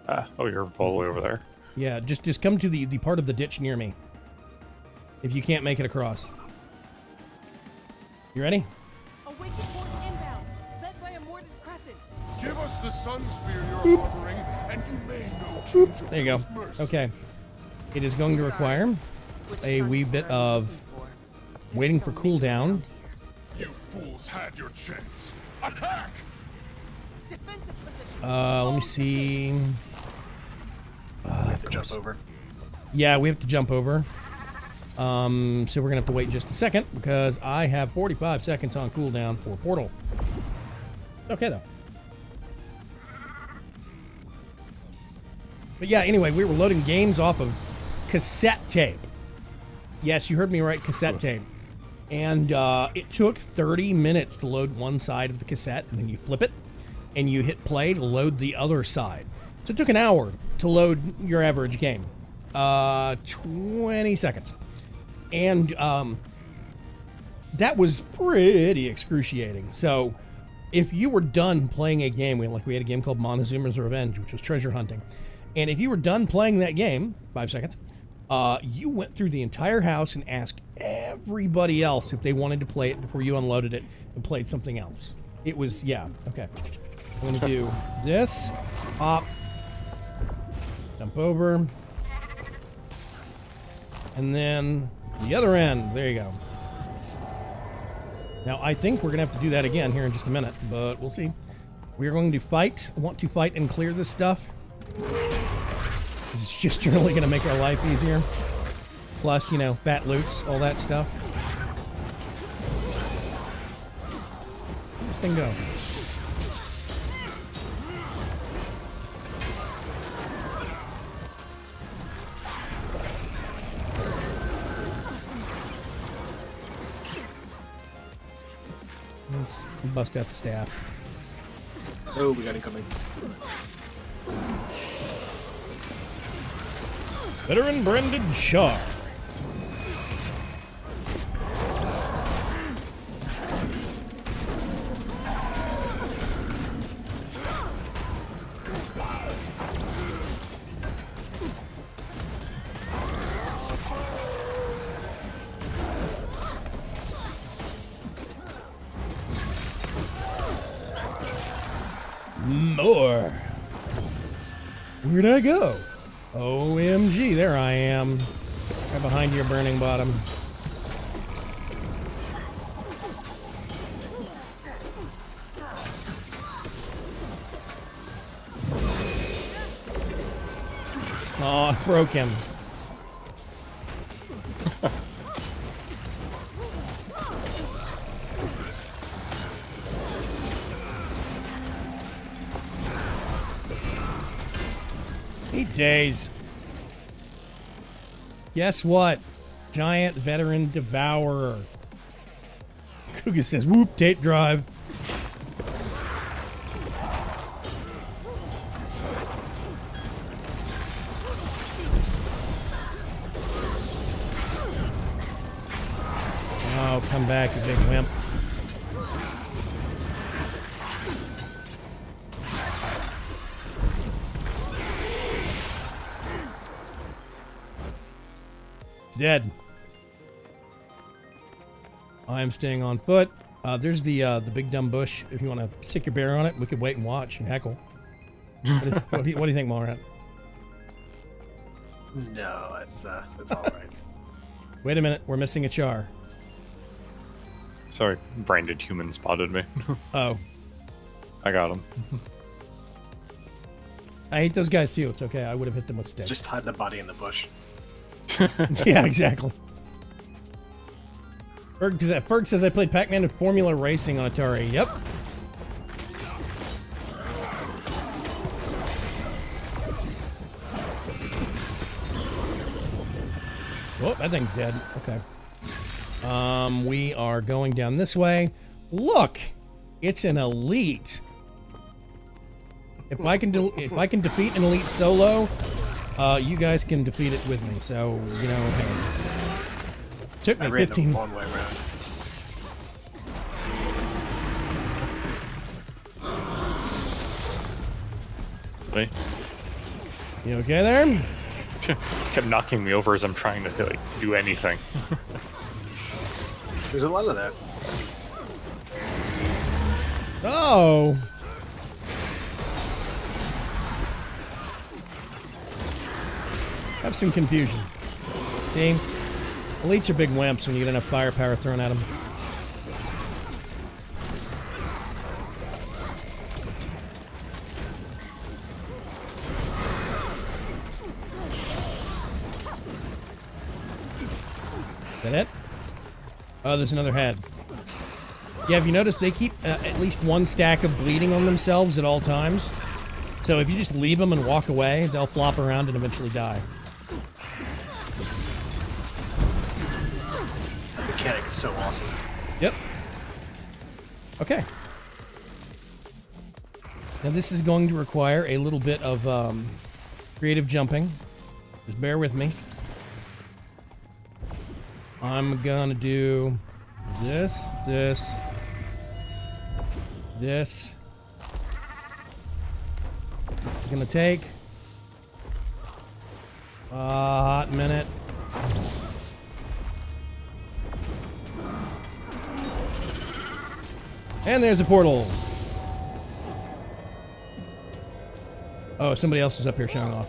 Ah, oh, you're all the way over there. Yeah, just come to the part of the ditch near me. If you can't make it across. You ready? Awaken force inbound, led by a mortared crescent. Give us the sun spear you're harboring, and you may know King There you go. Johanna's mercy. Okay. It is going to require a wee bit of waiting for cooldown. You fools had your chance. Attack! Defensive position. Let me see. We have to jump over. Yeah, we have to jump over. So we're gonna have to wait just a second because I have 45 seconds on cooldown for Portal. Okay though. But yeah, anyway, we were loading games off of cassette tape. Yes, you heard me right, cassette tape. And it took 30 minutes to load one side of the cassette, and then you flip it, and you hit play to load the other side. So it took an hour to load your average game. 20 seconds. And that was pretty excruciating. So if you were done playing a game, we had a game called Montezuma's Revenge, which was treasure hunting. And if you were done playing that game, 5 seconds, you went through the entire house and asked everybody else if they wanted to play it before you unloaded it and played something else. It was, yeah, okay. I'm going to do this, hop, jump over, and then the other end. There you go. Now, I think we're going to have to do that again here in just a minute, but we'll see. We are going to fight. I want to fight and clear this stuff. It's just generally going to make our life easier. Plus, you know, fat loots, all that stuff. Where'd this thing go? Let's bust out the staff. Oh, we got incoming. Veteran Branded Char. More. Where'd I go? OMG, there I am. Right behind your burning bottom. Oh, I broke him. Days. Guess what? Giant veteran devourer. Kuga says, whoop, tape drive. Oh, come back, you big wimp. Dead. I'm staying on foot. There's the big dumb bush. If you want to stick your bear on it, we could wait and watch and heckle. What do you think, Malrat? No, it's all right. Wait a minute, we're missing a char. Sorry, branded human spotted me. Oh, I got him. I hate those guys too. It's okay. I would have hit them with sticks. Just hide the body in the bush. Yeah, exactly. Ferg says I played Pac-Man and Formula Racing on Atari. Yep. Oh, that thing's dead. Okay. We are going down this way. Look, it's an elite. If I can defeat an elite solo, you guys can defeat it with me. So you know, hey. Took I me ran 15. the long way around. Definitely. You okay there? Kept knocking me over as I'm trying to like do anything. There's a lot of that. Oh. Have some confusion. Team. Elites are big wimps when you get enough firepower thrown at them. Is that it? Oh, there's another head. Yeah, have you noticed they keep at least one stack of bleeding on themselves at all times? So if you just leave them and walk away, they'll flop around and eventually die. That mechanic is so awesome. Yep. Okay. Now this is going to require a little bit of creative jumping. Just bear with me. I'm gonna do this. This is gonna take a hot minute. And there's the portal. Oh, somebody else is up here showing off.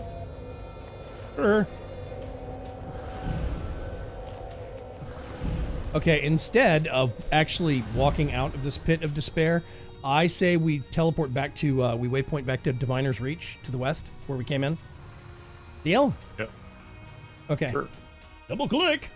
Okay, instead of actually walking out of this pit of despair, I say we teleport back to, we waypoint back to Diviner's Reach to the west, where we came in. Deal? Yep. Okay. Sure. Double click.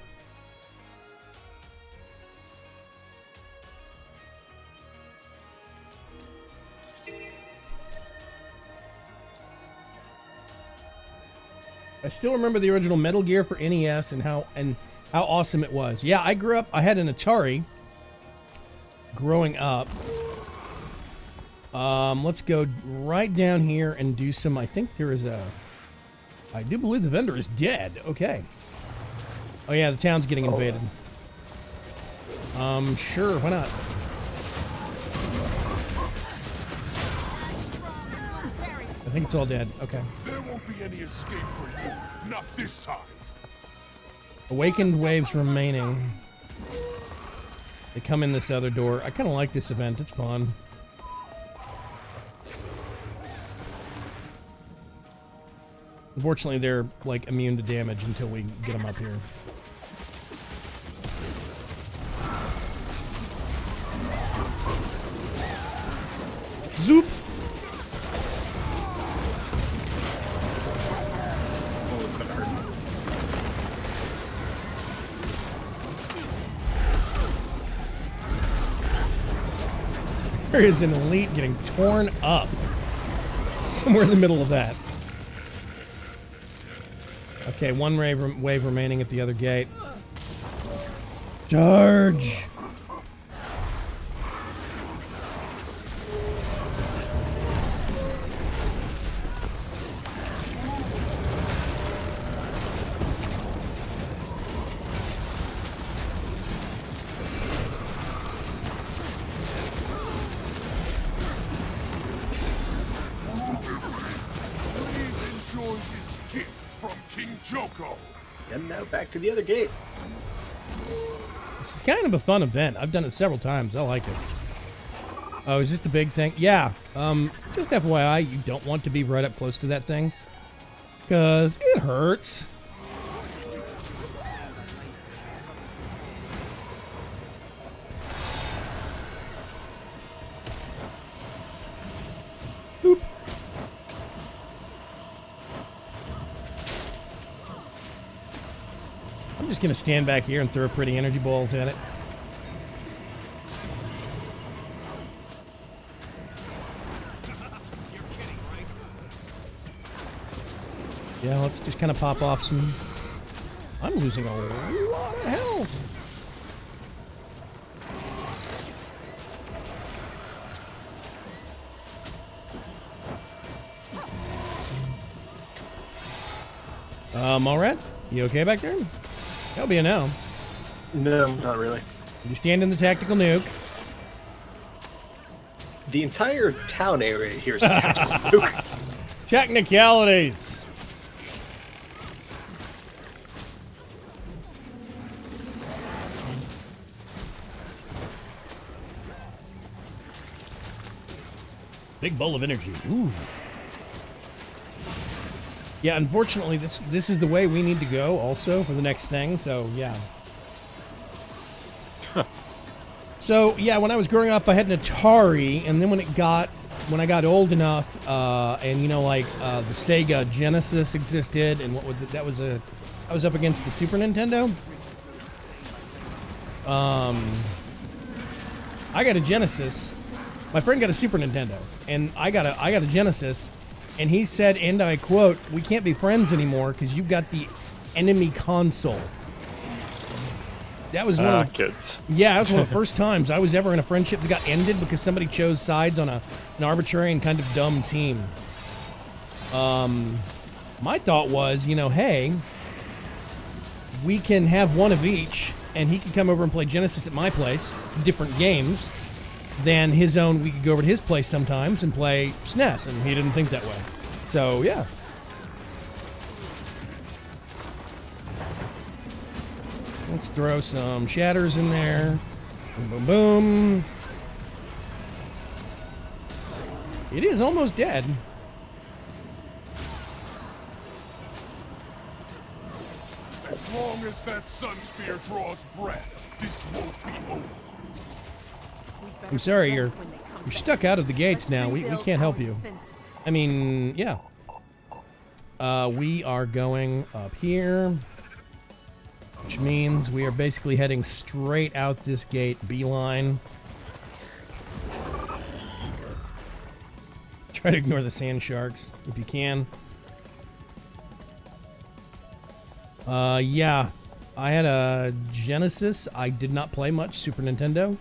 I still remember the original Metal Gear for NES and how awesome it was. Yeah, I grew up, I had an Atari growing up. Let's go right down here and do some, I think there is a, I do believe the vendor is dead. Okay. Oh yeah, the town's getting invaded. Sure, why not? I think it's all dead. Okay. There won't be any escape for you. Not this time. Awakened waves remaining. They come in this other door. I kind of like this event. It's fun. Unfortunately, they're like immune to damage until we get them up here. Zoop! Oh, it's gonna hurt. There is an elite getting torn up. Somewhere in the middle of that. Okay, one wave remaining at the other gate. Charge! Please enjoy this gift from King Joko. And now back to the other gate. This is kind of a fun event. I've done it several times. I like it. Oh, is this the big thing? Yeah. Just FYI, you don't want to be right up close to that thing. Because it hurts. Boop. I'm just going to stand back here and throw pretty energy balls at it. Yeah, let's just kind of pop off some... I'm losing a lot of health. All right. You okay back there? That'll be a no. No, not really. You stand in the tactical nuke. The entire town area here is a tactical nuke. Technicalities. Big bowl of energy. Ooh. Yeah, unfortunately, this is the way we need to go also for the next thing, so yeah. So, yeah, when I was growing up, I had an Atari, and then when I got old enough, and, you know, like, the Sega Genesis existed, and I was up against the Super Nintendo. I got a Genesis. My friend got a Super Nintendo, and I got a Genesis, and he said, and I quote, "We can't be friends anymore because you've got the enemy console." That was one of kids. Yeah, that was one of the first times I was ever in a friendship that got ended because somebody chose sides on an arbitrary and kind of dumb team. My thought was, you know, hey, we can have one of each, and he can come over and play Genesis at my place, different games. Then his own, we could go over to his place sometimes and play SNES, and he didn't think that way. So, yeah. Let's throw some shatters in there. Boom, boom, boom. It is almost dead. As long as that sun spear draws breath, this won't be over. I'm sorry, you're stuck out of the gates now. We can't help you. I mean, yeah. We are going up here, which means we are basically heading straight out this gate, beeline. Try to ignore the sand sharks if you can. Yeah. I had a Genesis. I did not play much Super Nintendo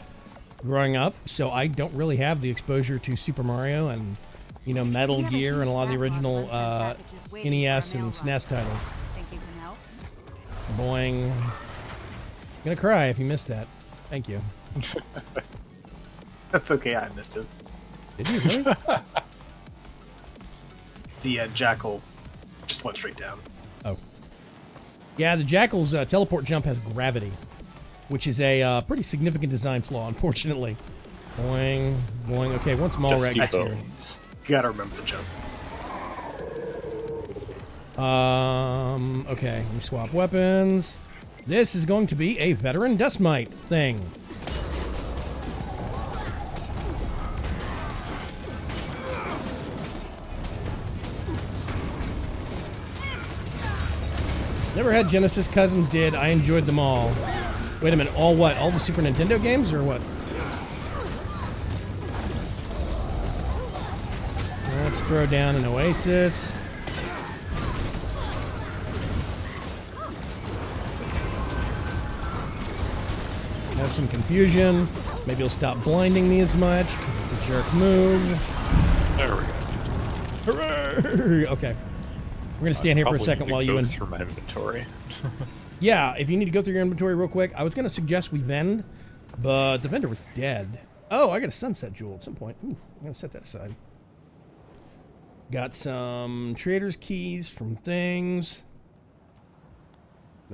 growing up, so I don't really have the exposure to Super Mario and, you know, Metal Gear and a lot of the original NES and SNES titles. Boing. I'm gonna cry if you missed that. Thank you. That's okay, I missed it. Did you really? The Jackal just went straight down. Oh. Yeah, the Jackal's teleport jump has gravity, which is a pretty significant design flaw, unfortunately. Boing, boing. Okay, once Malrek gets here. You gotta remember the jump. Okay, let me swap weapons. This is going to be a veteran Dustmite thing. Never had Genesis, cousins did. I enjoyed them all. Wait a minute, all what? All the Super Nintendo games or what? Let's throw down an Oasis. Have some confusion. Maybe he'll stop blinding me as much because it's a jerk move. There we go. Hooray! Okay. We're going to stand here for a second while you... through my inventory. Yeah, if you need to go through your inventory real quick, I was going to suggest we vend, but the vendor was dead. Oh, I got a sunset jewel at some point. Ooh, I'm going to set that aside. Got some trader's keys from things.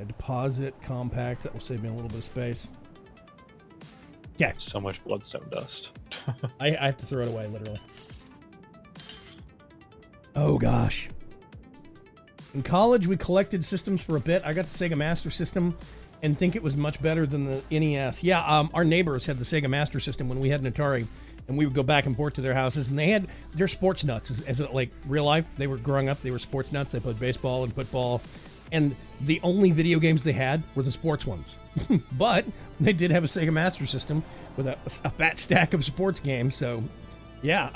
A deposit compact. That will save me a little bit of space. Yeah. So much bloodstone dust. I have to throw it away, literally. Oh, gosh. In college, we collected systems for a bit. I got the Sega Master System and think it was much better than the NES. Yeah, our neighbors had the Sega Master System when we had an Atari, and we would go back and forth to their houses, and they're sports nuts. As like real life, they were growing up, they were sports nuts. They played baseball and football, and the only video games they had were the sports ones. But they did have a Sega Master System with a fat stack of sports games. So, yeah.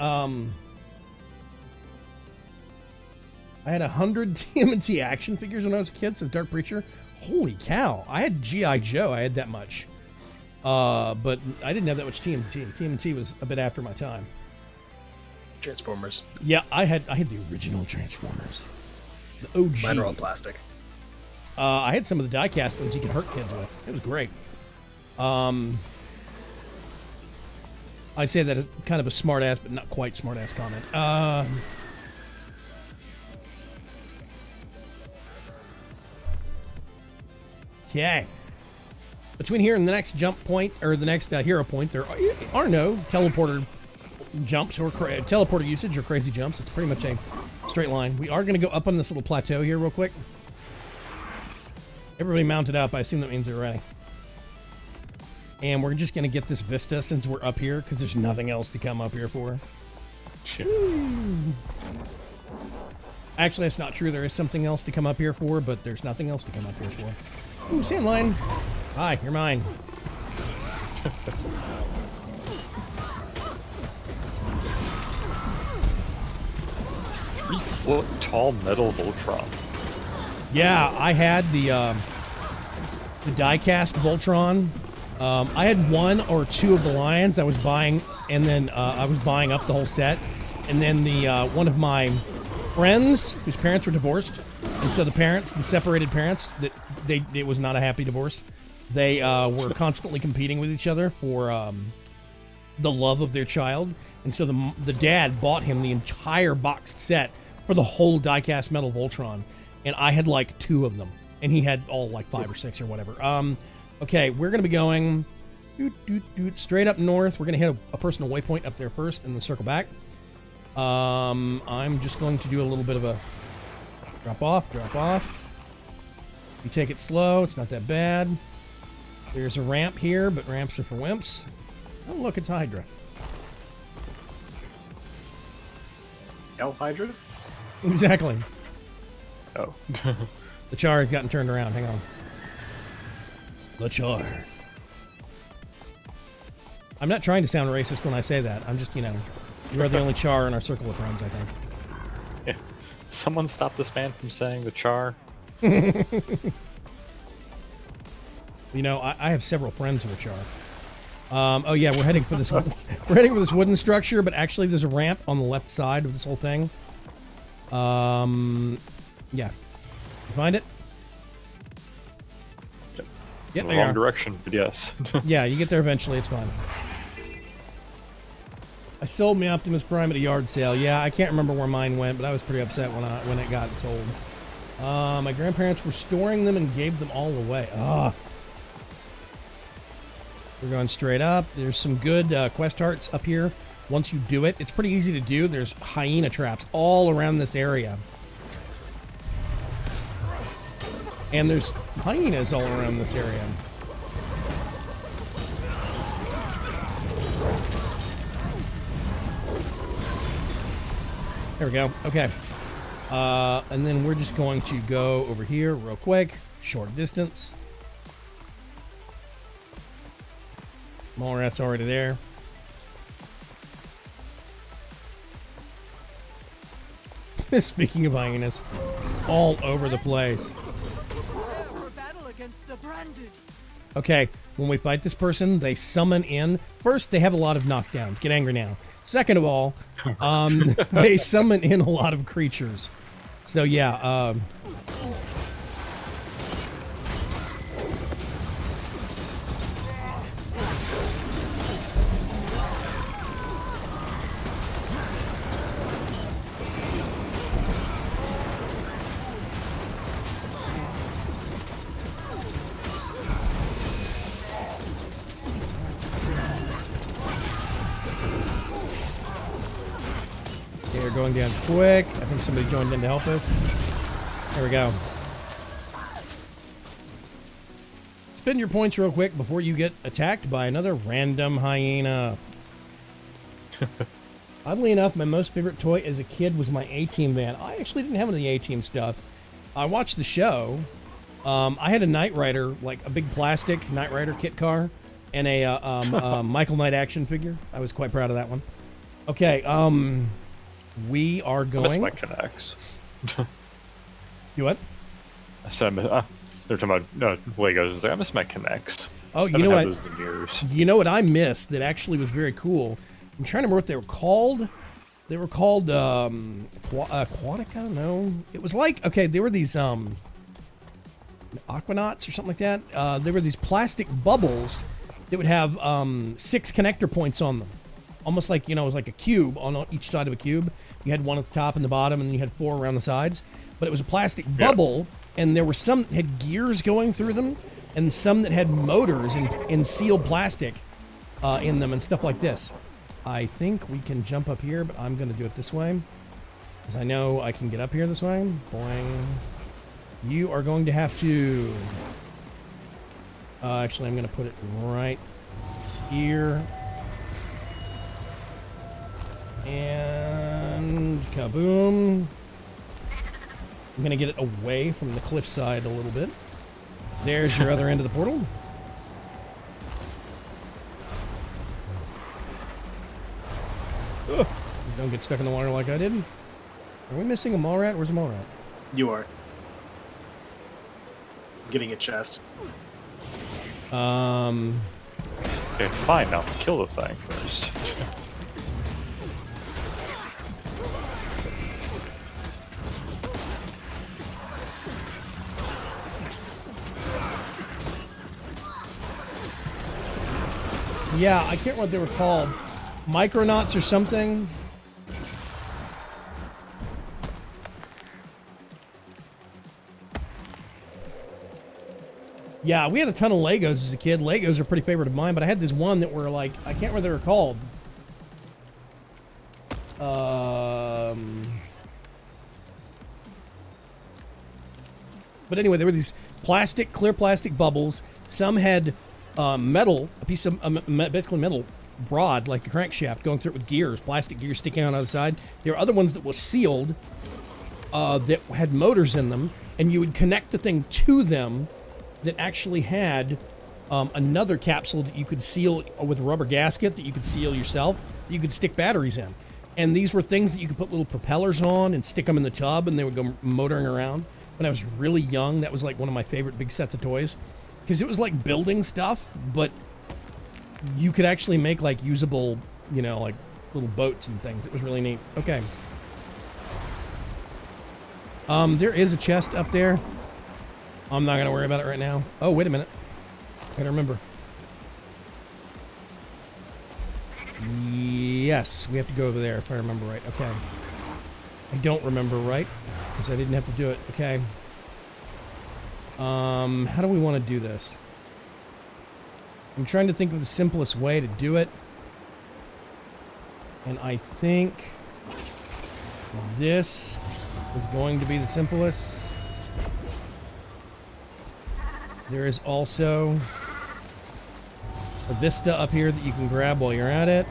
I had 100 TMNT action figures when I was a kid, so Dark Preacher. Holy cow. I had G.I. Joe. I had that much. But I didn't have that much TMNT. TMNT was a bit after my time. Transformers. Yeah, I had the original Transformers. The OG. Mine are all plastic. I had some of the die-cast ones you could hurt kids with. It was great. I say that as kind of a smart-ass, but not quite smart-ass comment. Okay. Between here and the next jump point, or the next hero point, there are no teleporter jumps or teleporter usage or crazy jumps. It's pretty much a straight line. We are going to go up on this little plateau here real quick. Everybody mounted up. I assume that means they're ready. And we're just going to get this vista since we're up here, because there's nothing else to come up here for. Actually, that's not true. There is something else to come up here for, but there's nothing else to come up here for. Ooh, sand line. Hi, you're mine. 3-foot tall metal Voltron. Yeah, I had the die-cast Voltron. I had 1 or 2 of the Lions I was buying, and then I was buying up the whole set. And then the one of my friends, whose parents were divorced, and so the separated parents, it was not a happy divorce. They were constantly competing with each other for the love of their child, and so the dad bought him the entire boxed set for the whole die-cast metal Voltron, and I had like 2 of them, and he had all like 5 or 6 or whatever. Okay, we're gonna be going straight up north. We're gonna hit a personal waypoint up there first, and then circle back. I'm just going to do a little bit of a drop off. You take it slow. It's not that bad. There's a ramp here, but ramps are for wimps. Oh, look, it's Hydra. Hell Hydra? Exactly. Oh. The Char has gotten turned around. Hang on. The Char. I'm not trying to sound racist when I say that. I'm just, you are the only Char in our circle of friends, I think. Yeah. Someone stop this man from saying the Char. I have several friends who are Char. Oh yeah, we're heading for this. We're heading for this wooden structure, but actually there's a ramp on the left side of this whole thing. Yeah. You find it? Yep, The wrong direction, but yes. Yeah, you get there eventually. It's fine. I sold my Optimus Prime at a yard sale. Yeah, I can't remember where mine went, but I was pretty upset when it got sold. My grandparents were storing them and gave them all away. We're going straight up. There's some good quest hearts up here. Once you do it, it's pretty easy to do. There's hyena traps all around this area. And there's hyenas all around this area. There we go. Okay. And then we're just going to go over here real quick. Short distance. Mole rat's already there. Speaking of hyenas, all over the place. Okay, when we fight this person, they summon in. First, they have a lot of knockdowns. Get angry now. Second of all, they summon in a lot of creatures. So yeah, they're going down quick. I think somebody joined in to help us. There we go. Spend your points real quick before you get attacked by another random hyena. Oddly enough, my most favorite toy as a kid was my A-Team van. I actually didn't have any of the A-Team stuff. I watched the show. I had a Knight Rider, like a big plastic Knight Rider kit car, and a Michael Knight action figure. I was quite proud of that one. Okay, we are going. I miss my Connects. You what? I said, they're talking about Legos. I miss my Connects. Oh, you know what? You know what I missed that actually was very cool. I'm trying to remember what they were called. They were called Aquatica. No, it was like they were these Aquanauts or something like that. They were these plastic bubbles that would have 6 connector points on them, almost like it was like a cube on each side of a cube. You had one at the top and the bottom, and then you had 4 around the sides. But it was a plastic bubble, and there were some that had gears going through them. and some that had motors and sealed plastic in them and stuff like this. I think we can jump up here, but I'm going to do it this way. Because I know I can get up here this way. Boing. You are going to have to... actually, I'm going to put it right here. And kaboom. I'm going to get it away from the cliffside a little bit. There's your other end of the portal. Ugh. Don't get stuck in the water like I did. Are we missing a mall rat? Where's a mall rat? You are. Getting a chest. Okay, fine. Now kill the thing first. Yeah, I can't remember what they were called. Micronauts or something. Yeah, we had a ton of Legos as a kid. Legos are pretty favorite of mine, but I had this one that were like, I can't remember what they were called. But anyway, there were these clear plastic bubbles. Some had metal, a piece of basically metal rod, like a crankshaft, going through it with gears, plastic gears sticking out on the other side. There were other ones that were sealed, that had motors in them, and you would connect the thing to them that actually had another capsule that you could seal with a rubber gasket that you could seal yourself, that you could stick batteries in. And these were things that you could put little propellers on and stick them in the tub, and they would go motoring around. When I was really young, that was like one of my favorite big sets of toys, because it was like building stuff, but you could actually make like usable, you know, like little boats and things. It was really neat. Okay. There is a chest up there. I'm not going to worry about it right now. Oh, wait a minute. I gotta remember. Yes, we have to go over there if I remember right. Okay. I don't remember right, because I didn't have to do it. Okay. How do we want to do this? I'm trying to think of the simplest way to do it. And I think this is going to be the simplest. There is also a vista up here that you can grab while you're at it.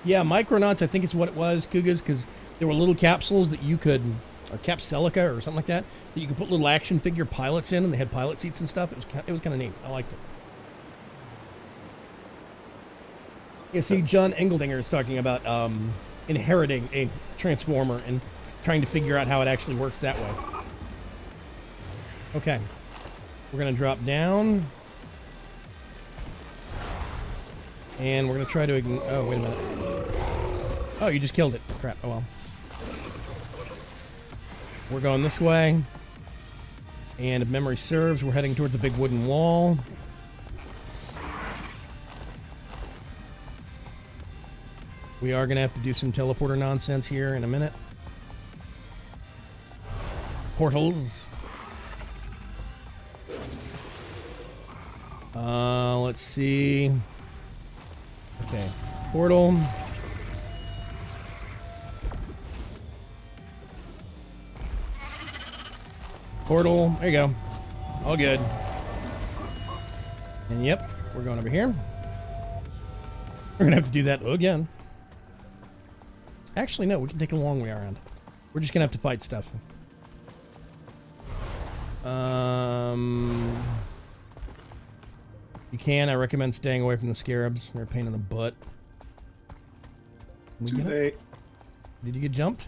Yeah, Micronauts, I think is what it was, Kugas, because there were little capsules that you could, or Capselica or something like that you could put little action figure pilots in, and they had pilot seats and stuff. It was kind of neat. I liked it. You see, John Engeldinger is talking about inheriting a Transformer and trying to figure out how it actually works that way. Okay. We're going to drop down. And we're going to try to... Oh, wait a minute. Oh, you just killed it. Crap. Oh, well. We're going this way. And if memory serves, we're heading toward the big wooden wall. We are going to have to do some teleporter nonsense here in a minute. Portals. Let's see. Okay. Portal. Portal. There you go. All good. And yep, we're going over here. We're going to have to do that again. Actually, no, we can take a long way around. We're just going to have to fight stuff. You can. I recommend staying away from the scarabs. They're a pain in the butt. Too late. Did you get jumped?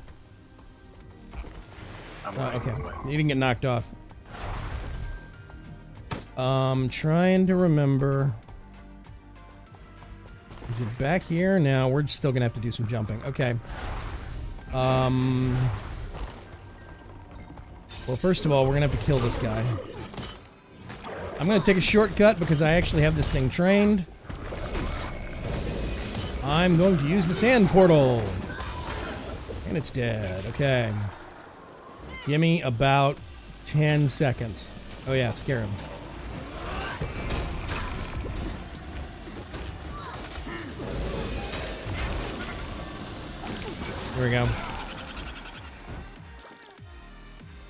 I'm okay. You didn't get knocked off. Trying to remember. Is it back here? No, we're still gonna have to do some jumping. Okay. Well, first of all, we're gonna have to kill this guy. I'm gonna take a shortcut because I actually have this thing trained. I'm going to use the sand portal. And it's dead. Okay. Give me about 10 seconds. Oh yeah, scare him. There we go.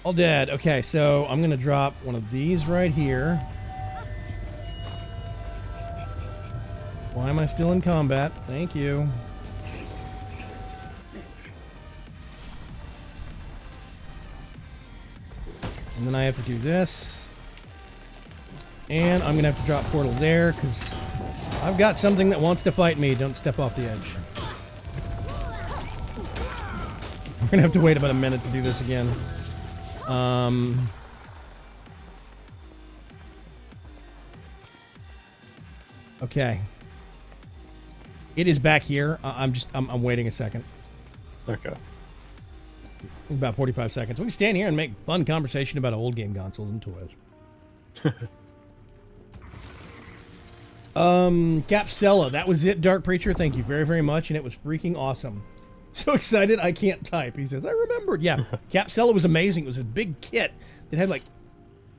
All dead. Okay, so I'm going to drop one of these right here. Why am I still in combat? Thank you. And then I have to do this. And I'm going to have to drop portal there because I've got something that wants to fight me. Don't step off the edge. We're going to have to wait about a minute to do this again. Okay. It is back here. I'm waiting a second. Okay. About 45 seconds. We can stand here and make fun conversation about old game consoles and toys. Capsella. That was it, Dark Preacher. Thank you very, very much. And it was freaking awesome. So excited I can't type. He says, I remembered. Yeah. Capsella was amazing. It was a big kit that had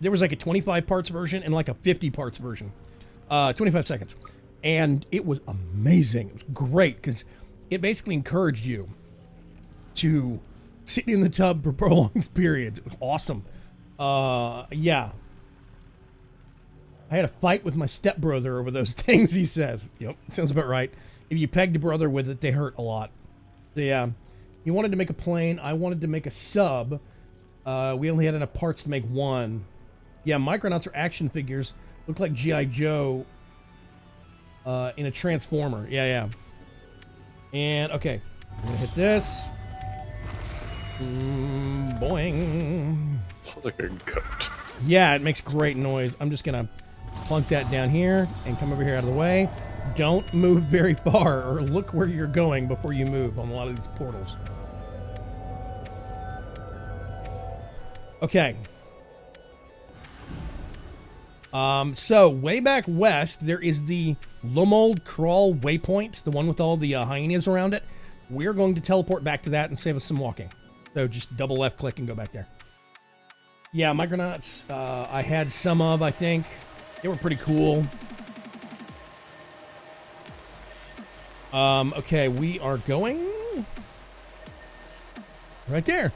there was like a 25 parts version and like a 50 parts version. 25 seconds. And it was amazing. It was great because it basically encouraged you to sit in the tub for prolonged periods. It was awesome. Yeah. I had a fight with my stepbrother over those things, he says. Yep, sounds about right. If you pegged a brother with it, they hurt a lot. So, yeah. He wanted to make a plane. I wanted to make a sub. We only had enough parts to make one. Yeah, Micronauts are action figures. Look like G.I. Joe in a Transformer. Yeah, yeah. And, okay. I'm going to hit this. Boing. Sounds like a goat. Yeah, it makes great noise. I'm just going to plunk that down here and come over here out of the way. Don't move very far or look where you're going before you move on a lot of these portals. Okay. So way back west, there is the Lomold Crawl waypoint, the one with all the hyenas around it. We're going to teleport back to that and save us some walking. So just double left click and go back there. Yeah, Micronauts, I had some of, I think. They were pretty cool. Okay, we are going right there.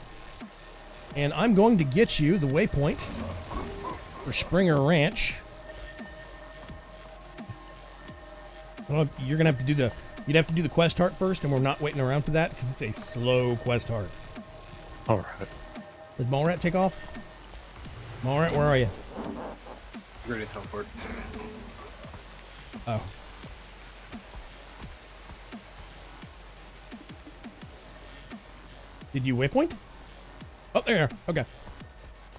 And I'm going to get you the waypoint for Springer Ranch. Well, you're going to have to do you'd have to do the quest heart first, and we're not waiting around for that because it's a slow quest heart. All right. Did Mallrat take off? Mallrat, where are you? Ready to teleport. Oh. Did you waypoint? Oh, there. Okay.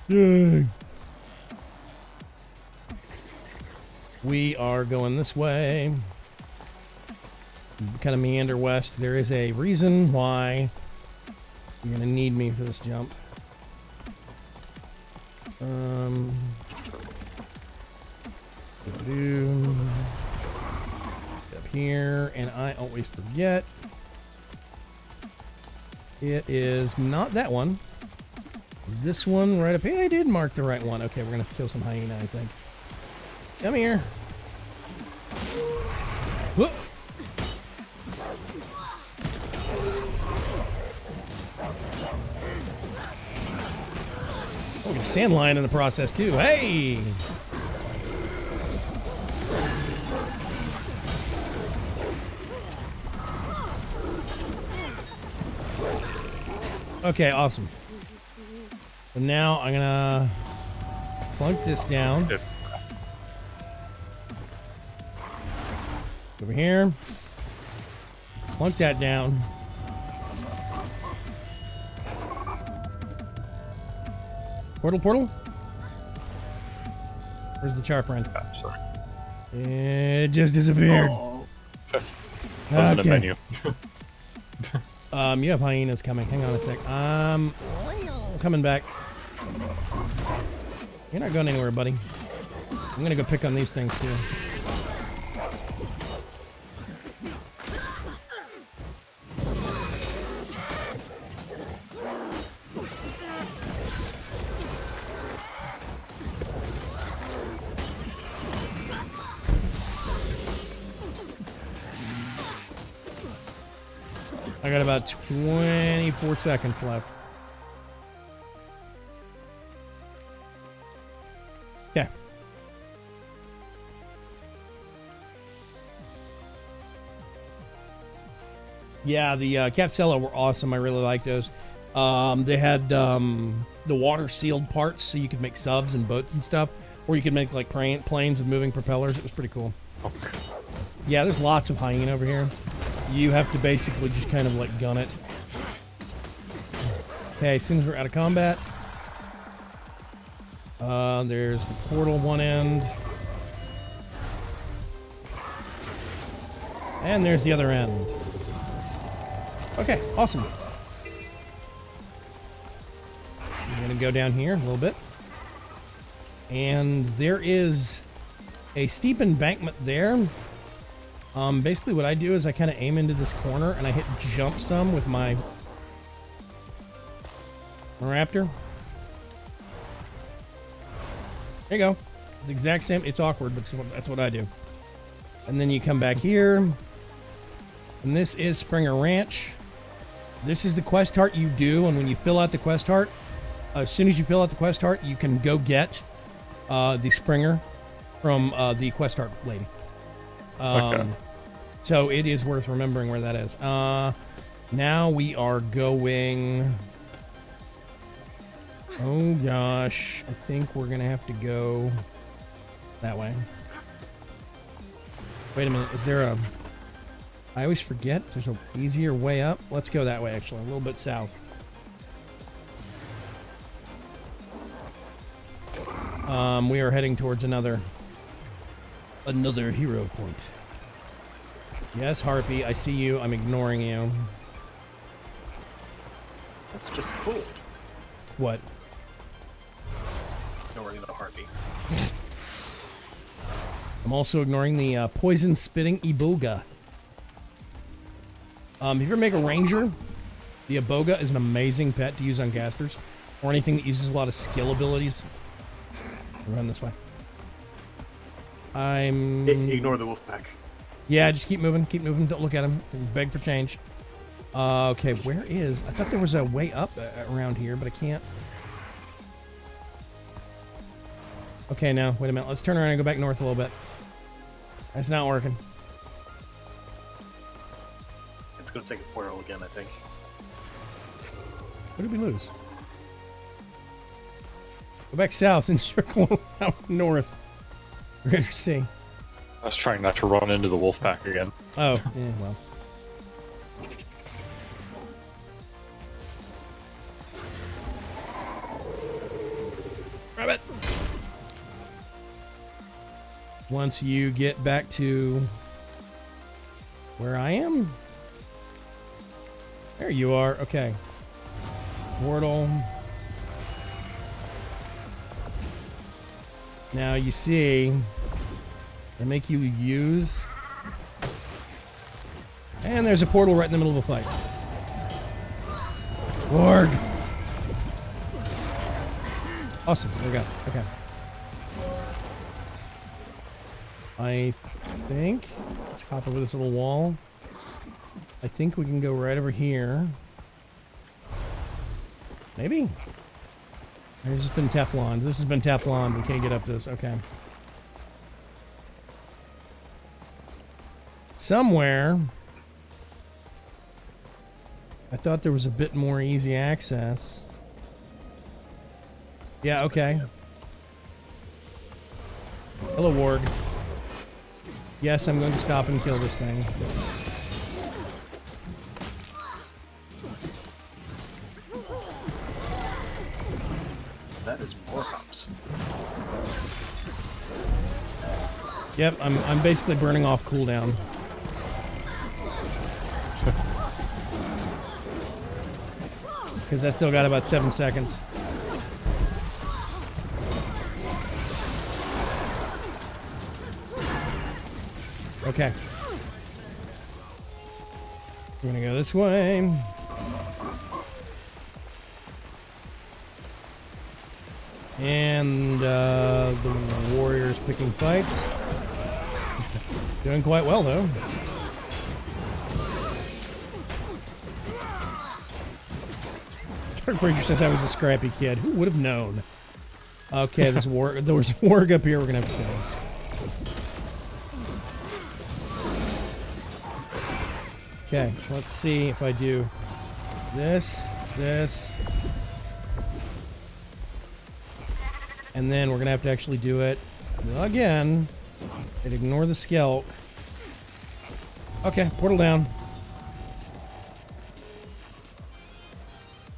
Yay. We are going this way. Kind of meander west. There is a reason why you're going to need me for this jump. Up here, and I always forget. It is not that one. This one right up here. I did mark the right one. Okay, we're gonna have to kill some hyena, I think. Come here. Whoop. Oh, we got a sand lion in the process too. Hey! Okay, awesome. So now I'm gonna plunk this down. Yep. Over here. Plunk that down. Portal? Where's the char friend? Ah, sorry. It just disappeared. Oh. That was in a menu. You have hyenas coming. Hang on a sec. Coming back. You're not going anywhere, buddy. I'm gonna go pick on these things too. got about 24 seconds left. Okay. Yeah, the Capsella were awesome. I really liked those. They had the water sealed parts, so you could make subs and boats and stuff, or you could make like planes with moving propellers. It was pretty cool. Okay. Yeah, there's lots of hyena over here. You have to basically just kind of like gun it. Okay, as soon as we're out of combat, there's the portal one end, and there's the other end. Okay, awesome. I'm gonna go down here a little bit, and there is a steep embankment there. Basically what I do is I kind of aim into this corner and I hit jump some with my raptor. There you go. It's the exact same. It's awkward, but that's what I do. And then you come back here, and this is Springer Ranch. This is the quest heart you do, and when you fill out the quest heart, as soon as you fill out the quest heart, you can go get the Springer from the quest heart lady. Okay. So it is worth remembering where that is. Now we are going... Oh gosh, I think we're gonna have to go that way. Wait a minute, is there a... I always forget there's an easier way up. Let's go that way actually, a little bit south. We are heading towards another hero point. Yes, Harpy, I see you. I'm ignoring you. That's just cold. What? Ignoring the Harpy. I'm also ignoring the poison-spitting Iboga. If you ever make a ranger, the Iboga is an amazing pet to use on casters, or anything that uses a lot of skill abilities. Run this way. Ignore the wolf pack. Yeah, just keep moving, don't look at him. Beg for change. Okay, where is... I thought there was a way up around here, but I can't. Okay, now, wait a minute. Let's turn around and go back north a little bit. That's not working. It's going to take a portal again, I think. What did we lose? Go back south and circle out north. River Sea. I was trying not to run into the wolf pack again. Oh, yeah, well. Grab it! Once you get back to where I am. There you are. Okay. Portal. Now you see, they make you use, and there's a portal right in the middle of a fight. Warg. Awesome. There we go. Okay. I think, let's hop over this little wall. I think we can go right over here. Maybe. This has been Teflon. This has been Teflon. We can't get up this. Okay. Somewhere, I thought there was a bit more easy access. Yeah, okay. Hello, Warg. Yes, I'm going to stop and kill this thing. That is more hops. Yep, I'm basically burning off cooldown. Because I still got about 7 seconds. Okay. We're gonna go this way. And the warriors picking fights. Doing quite well though. Dark Ranger says I was a scrappy kid. Who would have known? Okay, there was warg up here we're going to have to kill. Okay, let's see if I do this, and then we're going to have to actually do it again and ignore the skelk. Okay, portal down.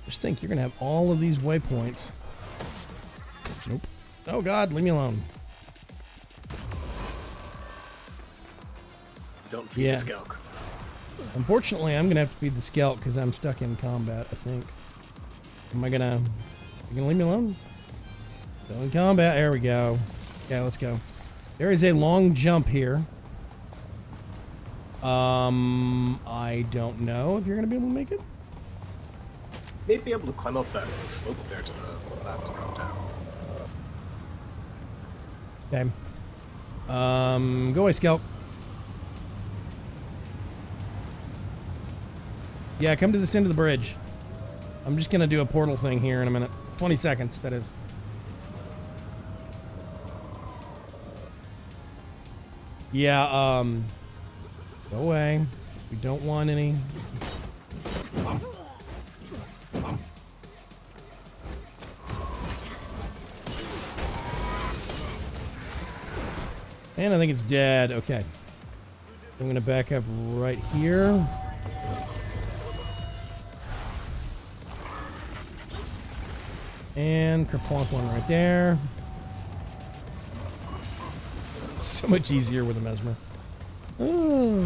Just think, you're going to have all of these waypoints. Nope. Oh god, leave me alone. Don't feed the skelk. Unfortunately, I'm going to have to feed the skelk because I'm stuck in combat, I think. Am I going to... You going to leave me alone? Still in combat. There we go. Okay, let's go. There is a long jump here. I don't know if you're going to be able to make it. May be able to climb up that slope there to the left and go down. Okay. Go away, Skelk. Yeah, come to this end of the bridge. I'm just gonna do a portal thing here in a minute. 20 seconds, that is. Yeah, go away. We don't want any. And I think it's dead. Okay. I'm going to back up right here. And kerplonk one right there. So much easier with a mesmer. Oh,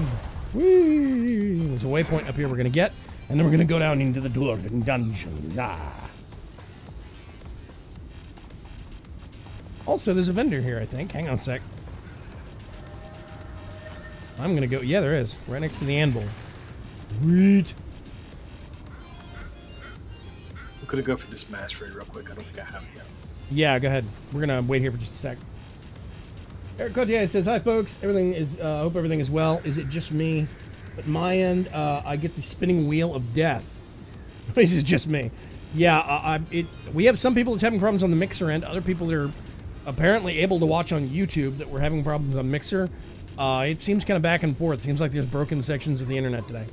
whee. There's a waypoint up here we're going to get. And then we're going to go down into the Dwarven dungeons. Also, there's a vendor here, I think. Hang on a sec. I'm gonna go. Yeah, there is. Right next to the anvil. Sweet. I'm gonna go for this mastery real quick. I don't think I have it yet. Yeah, go ahead. We're gonna wait here for just a sec. Eric Cotier says, "Hi, folks. Everything is. Hope everything is well. Is it just me? At my end, I get the spinning wheel of death. This is just me. Yeah. We have some people that's having problems on the Mixer end. Other people that are apparently able to watch on YouTube that were having problems on Mixer. It seems kind of back and forth. Seems like there's broken sections of the internet today.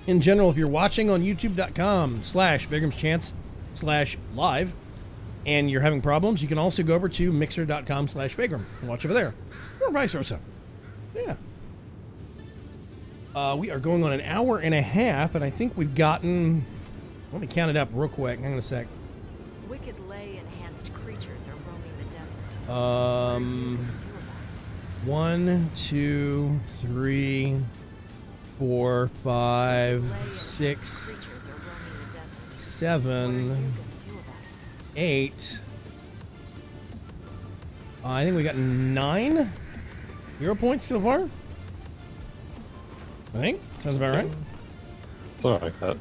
In general, if you're watching on youtube.com/VigramsChance/live and you're having problems, you can also go over to mixer.com/Vigram and watch over there. Or vice versa. Yeah. We are going on an hour and a half, and I think we've gotten... Let me count it up real quick. Hang on a sec. Wicked ley-enhanced creatures are roaming the desert. 1, 2, 3, 4, 5, 6, 7, 8. I think we got 9 hero points so far. I think sounds about right. Something like that.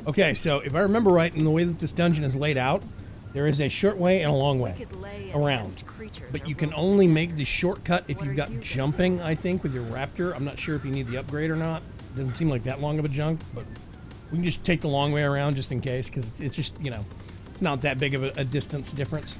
Okay, so if I remember right, in the way that this dungeon is laid out, there is a short way and a long way around. But you can only make the shortcut if you've got jumping, I think, with your raptor. I'm not sure if you need the upgrade or not. It doesn't seem like that long of a jump, but we can just take the long way around just in case, because it's just, you know, it's not that big of a distance difference.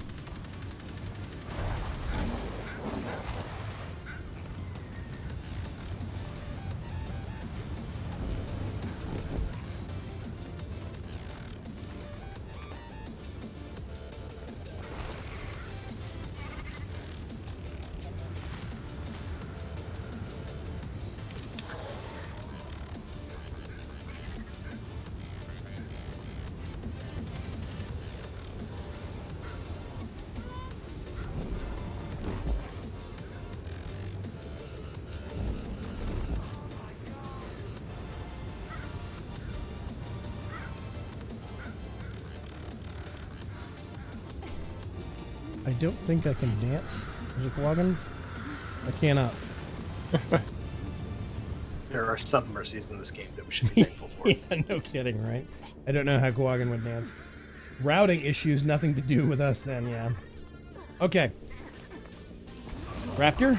I don't think I can dance. Is it logging? I cannot. There are some mercies in this game that we should be thankful for. Yeah, no kidding, right? I don't know how Quaggan would dance. Routing issues, nothing to do with us then, yeah. Okay. Raptor.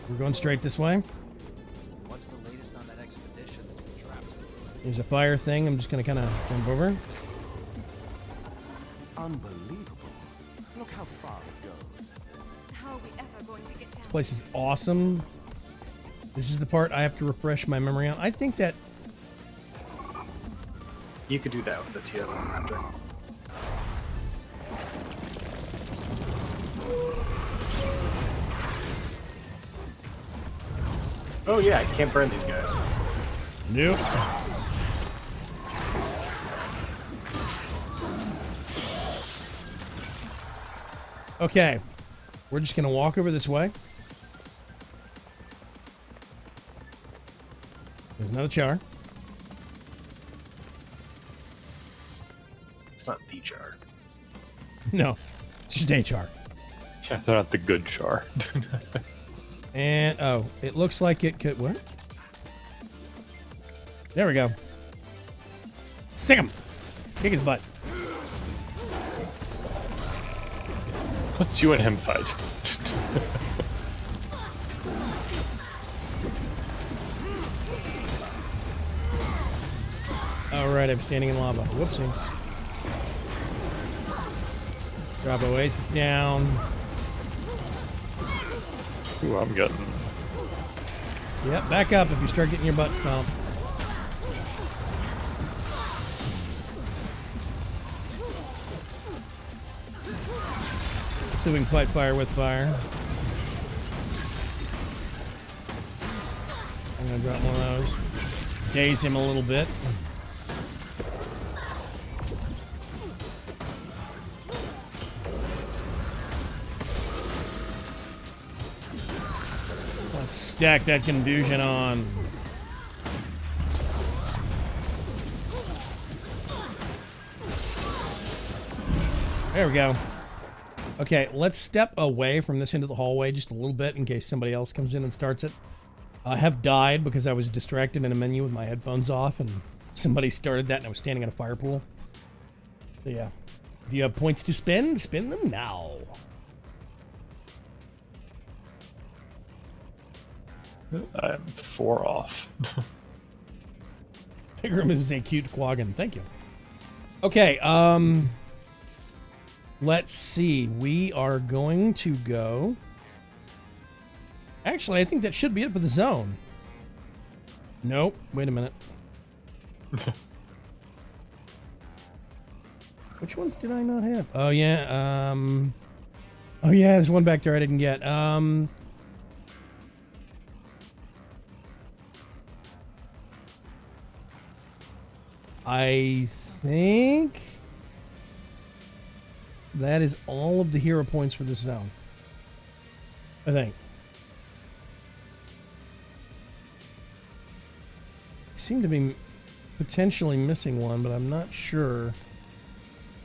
We're going straight this way. What's the latest on that expedition that's been trapped? There's a fire thing. I'm just going to kind of jump over. Unbelievable. Look how far it goes. How are we ever going to get down? This place is awesome. This is the part I have to refresh my memory on. I think that... You could do that with the TF1 Raptor. Oh yeah, I can't burn these guys. Nope. Okay. We're just going to walk over this way. There's another char. It's not the jar. No. It's just a char. Yeah, they're not the good char. And, oh, it looks like it could... What? There we go. Sick him! Kick his butt. Let's you and him fight. Alright, I'm standing in lava. Whoopsie. Drop Oasis down. Ooh, I'm getting... Yep, back up if you start getting your butt stomped. Let's see if we can fight fire with fire. I'm gonna drop one of those. Daze him a little bit. Let's stack that confusion on. There we go. Okay, let's step away from this into the hallway just a little bit in case somebody else comes in and starts it. I have died because I was distracted in a menu with my headphones off and somebody started that and I was standing in a fire pool. So yeah, if you have points to spend, spend them now. I'm 4 off. Pigram is a cute Quaggan. Thank you. Okay, let's see. We are going to go... Actually, I think that should be it for the zone. Nope. Wait a minute. Which ones did I not have? Oh, yeah. Oh, yeah, there's one back there I didn't get. I think that is all of the hero points for this zone. I think. I seem to be potentially missing one, but I'm not sure.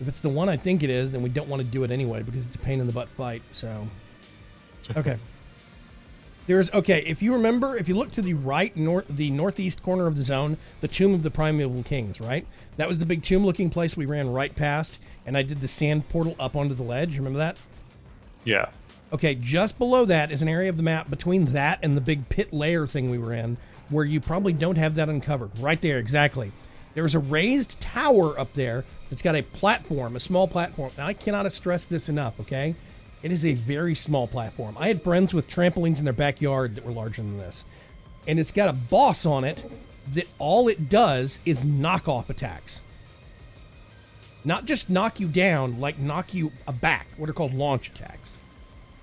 If it's the one I think it is, then we don't want to do it anyway because it's a pain in the butt fight. So, okay. Okay, if you remember, if you look to the right, the northeast corner of the zone, the Tomb of the Primeval Kings, right? That was the big tomb-looking place we ran right past, and I did the sand portal up onto the ledge. Remember that? Yeah. Okay, just below that is an area of the map between that and the big pit layer thing we were in, where you probably don't have that uncovered. Right there, exactly. There was a raised tower up there that's got a platform, a small platform. Now, I cannot stress this enough, okay? It is a very small platform. I had friends with trampolines in their backyard that were larger than this. And it's got a boss on it that all it does is knock off attacks. Not just knock you down, like knock you aback, what are called launch attacks.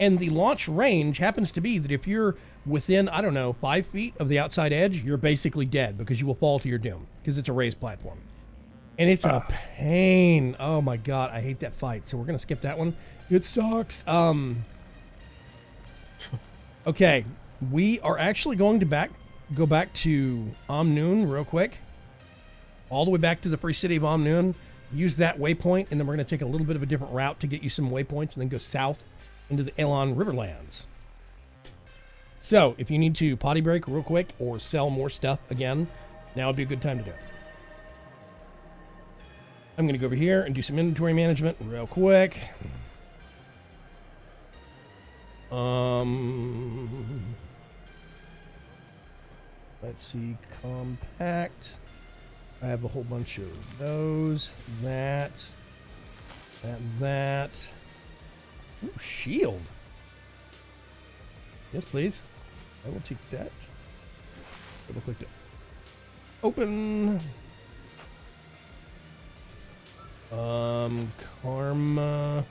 And the launch range happens to be that if you're within, I don't know, 5 feet of the outside edge, you're basically dead because you will fall to your doom because it's a raised platform. And it's a pain. Oh my God, I hate that fight. So we're going to skip that one. It sucks. Okay, we are actually going to go back to Omnoon real quick. All the way back to the free city of Omnoon. Use that waypoint, and then we're going to take a little bit of a different route to get you some waypoints, and then go south into the Elon Riverlands. So if you need to potty break real quick or sell more stuff again, now would be a good time to do it. I'm going to go over here and do some inventory management real quick. Let's see, compact. I have a whole bunch of those, that. Ooh, shield. Yes, please. I will take that. Double click to open. Karma.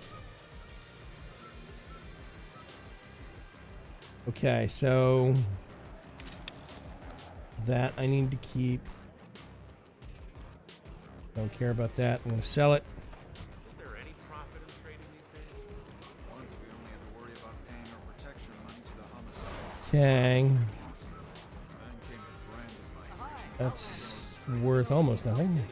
Okay, so that I need to keep. Don't care about that. I'm going to sell it. Is there any profit in trading these days? Once we only had to worry about paying our protection money to the homicide. Okay. Then came the branded migration. That's worth almost nothing.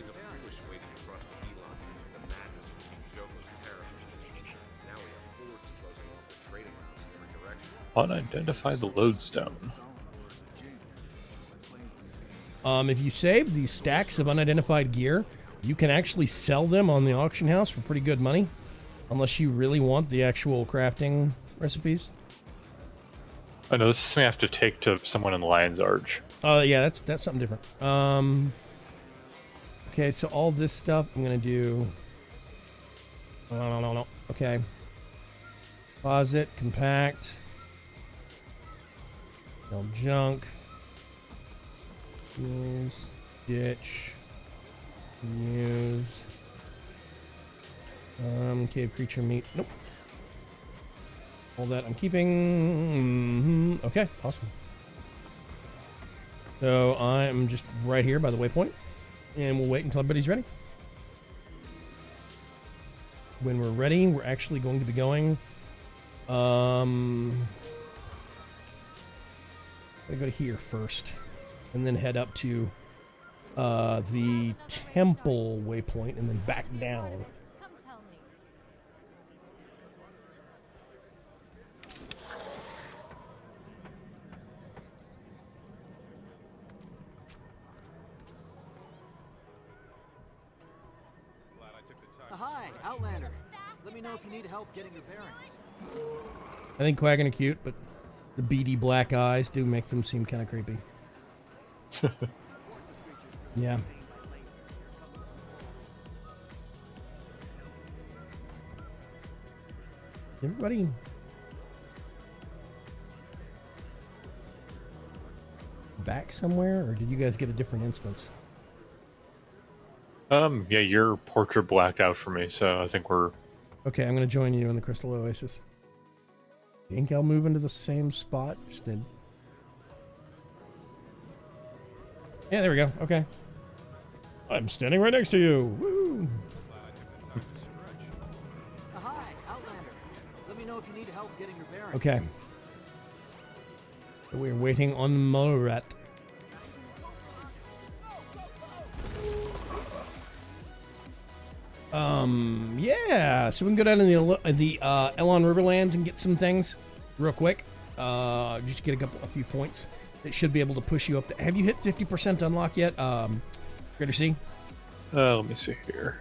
Unidentified lodestone. If you save these stacks of unidentified gear, you can actually sell them on the auction house for pretty good money. Unless you really want the actual crafting recipes. I know this is something I have to take to someone in the Lion's Arch. Oh, yeah, that's something different. Okay, so all this stuff I'm going to do... No. Okay. Closet, compact. No junk. Use. Ditch. Use. Cave creature meat. Nope. All that I'm keeping. Okay, awesome. So I'm just right here by the waypoint. And we'll wait until everybody's ready. When we're ready, we're actually going to be going. I go to here first, and then head up to the temple waypoint, and then back down. Come tell me. Hi, Outlander. Let me know if you need help getting your bearings. I think Quaggin are cute, but the beady black eyes do make them seem kind of creepy. Yeah. Everybody back somewhere, or did you guys get a different instance? Yeah, your portrait blacked out for me, so I think we're... Okay, I'm going to join you in the Crystal Oasis. Think I'll move into the same spot? Just then. Yeah, there we go. Okay. I'm standing right next to you. Woo! Hi, Outlander. Let me know if you need help getting your bearings. Okay. So we're waiting on Mulrat. Yeah. So we can go down in the Elon Riverlands and get some things real quick. Just get a few points. It should be able to push you up. Have you hit 50% unlock yet, Greater C? let me see here.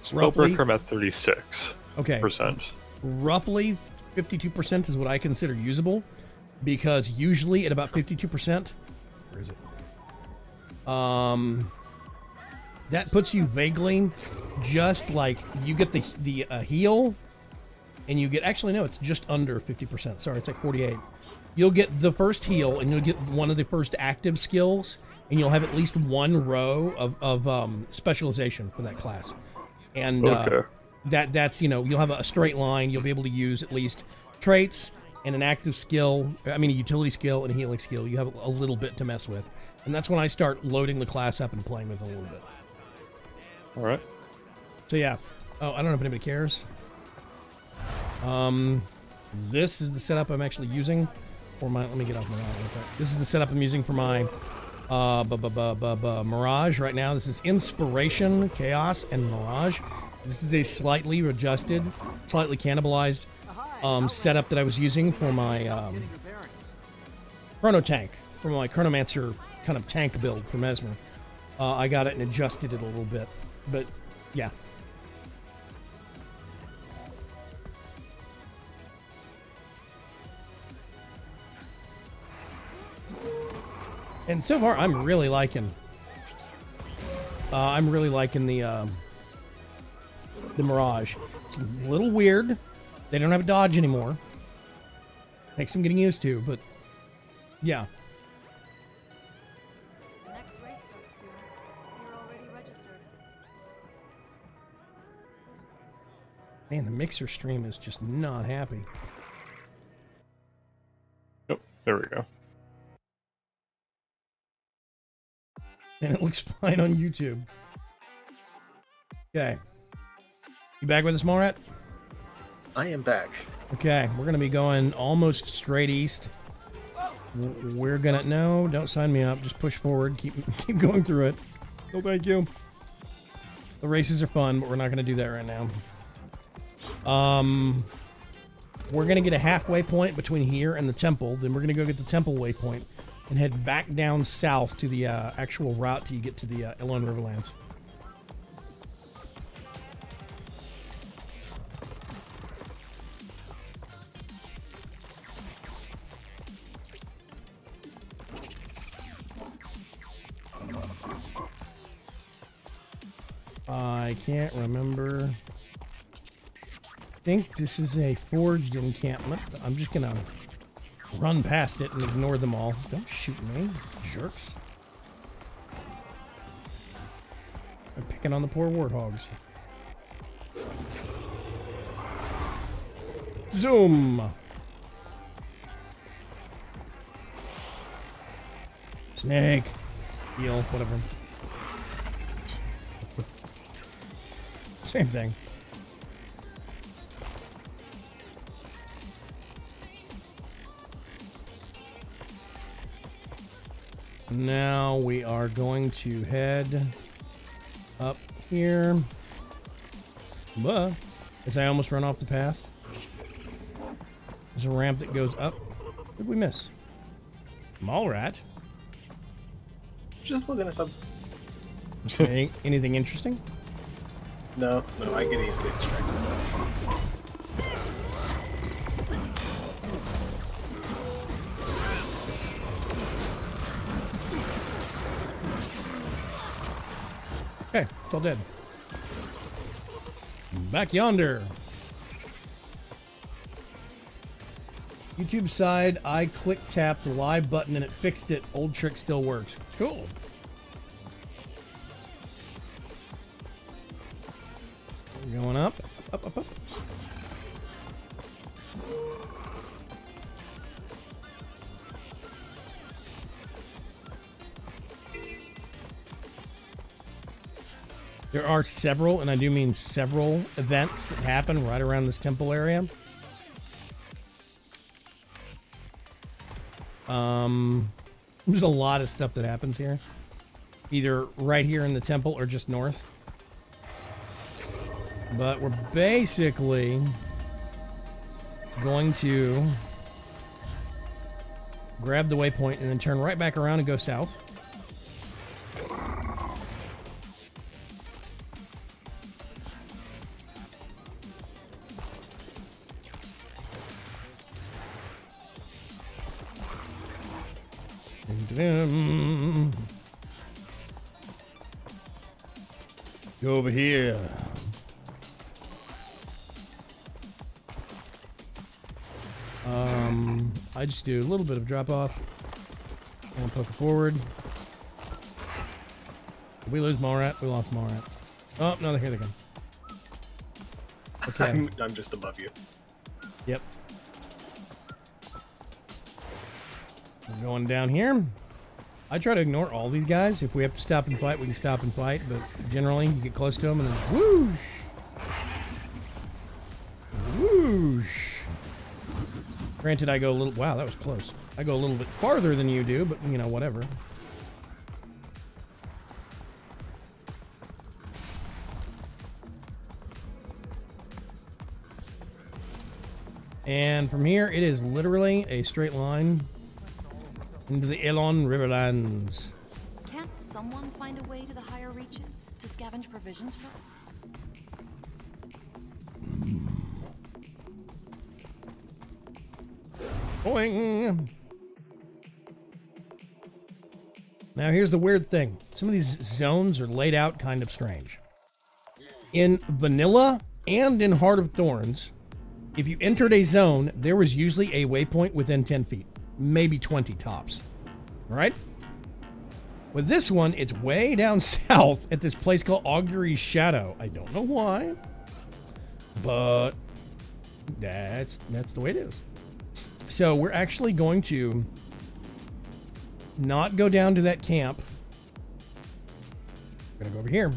Spellbreaker, I'm at 36%. Okay. Roughly 52% is what I consider usable, because usually at about 52%, where is it? That puts you vaguely just like you get the heal, and you get, actually no, it's just under 50%. Sorry, it's like 48. You'll get the first heal, and you'll get one of the first active skills, and you'll have at least one row of specialization for that class. And Okay. that's, you know, you'll have a straight line. You'll be able to use at least traits and an active skill. I mean, a utility skill and a healing skill. You have a little bit to mess with. And that's when I start loading the class up and playing with it a little bit. All right. So yeah. Oh, I don't know if anybody cares. This is the setup I'm actually using for my, let me get off Mirage real quick. This is the setup I'm using for my Mirage right now. This is Inspiration, Chaos, and Mirage. This is a slightly adjusted, slightly cannibalized setup that I was using for my chrono tank, for my chronomancer kind of tank build for Mesmer. I got it and adjusted it a little bit, but yeah. And so far, I'm really liking the Mirage. It's a little weird. They don't have a dodge anymore. Takes some getting used to, but yeah. The next race starts soon. You're already registered. Man, the mixer stream is just not happy. Yep, there we go. And it looks fine on YouTube. Okay. You back with us, Morat? I am back. Okay, we're going to be going almost straight east. We're going to... No, don't sign me up. Just push forward. Keep going through it. No, thank you. The races are fun, but we're not going to do that right now. We're going to get a halfway point between here and the temple. Then we're going to go get the temple waypoint and head back down south to the actual route till you get to the Illinois Riverlands. I can't remember. I think this is a forged encampment. I'm just gonna run past it and ignore them all. Don't shoot me, jerks. I'm picking on the poor warthogs. Zoom! Snake. Eel, whatever. Same thing. Now we are going to head up here. But as I almost run off the path, there's a ramp that goes up. What did we miss? Mallrat. Just looking at some. Anything interesting? No, I get easily distracted. Okay, it's all dead. Back yonder. YouTube side, I click tapped the live button and it fixed it. Old trick still works. Cool. We're going up, up. There are several, and I do mean several, events that happen right around this temple area. There's a lot of stuff that happens here. Either right here in the temple or just north. But we're basically going to grab the waypoint and then turn right back around and go south. Go over here. I just do a little bit of drop off and poke it forward. Did we lose Mallrat? We lost Mallrat. Oh, no, here they come. Okay. I'm just above you. Yep. We're going down here. I try to ignore all these guys. If we have to stop and fight, we can stop and fight. But generally, you get close to them and then whoosh. Whoosh. Granted, I go a little... Wow, that was close. I go a little bit farther than you do, but, you know, whatever. And from here, it is literally a straight line into the Elon Riverlands. Can't someone find a way to the higher reaches to scavenge provisions for us? Boing. Now here's the weird thing. Some of these zones are laid out kind of strange. In vanilla and in Heart of Thorns, if you entered a zone, there was usually a waypoint within 10 feet, maybe 20 tops. All right? With this one, it's way down south at this place called Augury's Shadow. I don't know why, but that's the way it is. So we're actually going to not go down to that camp. We're going to go over here.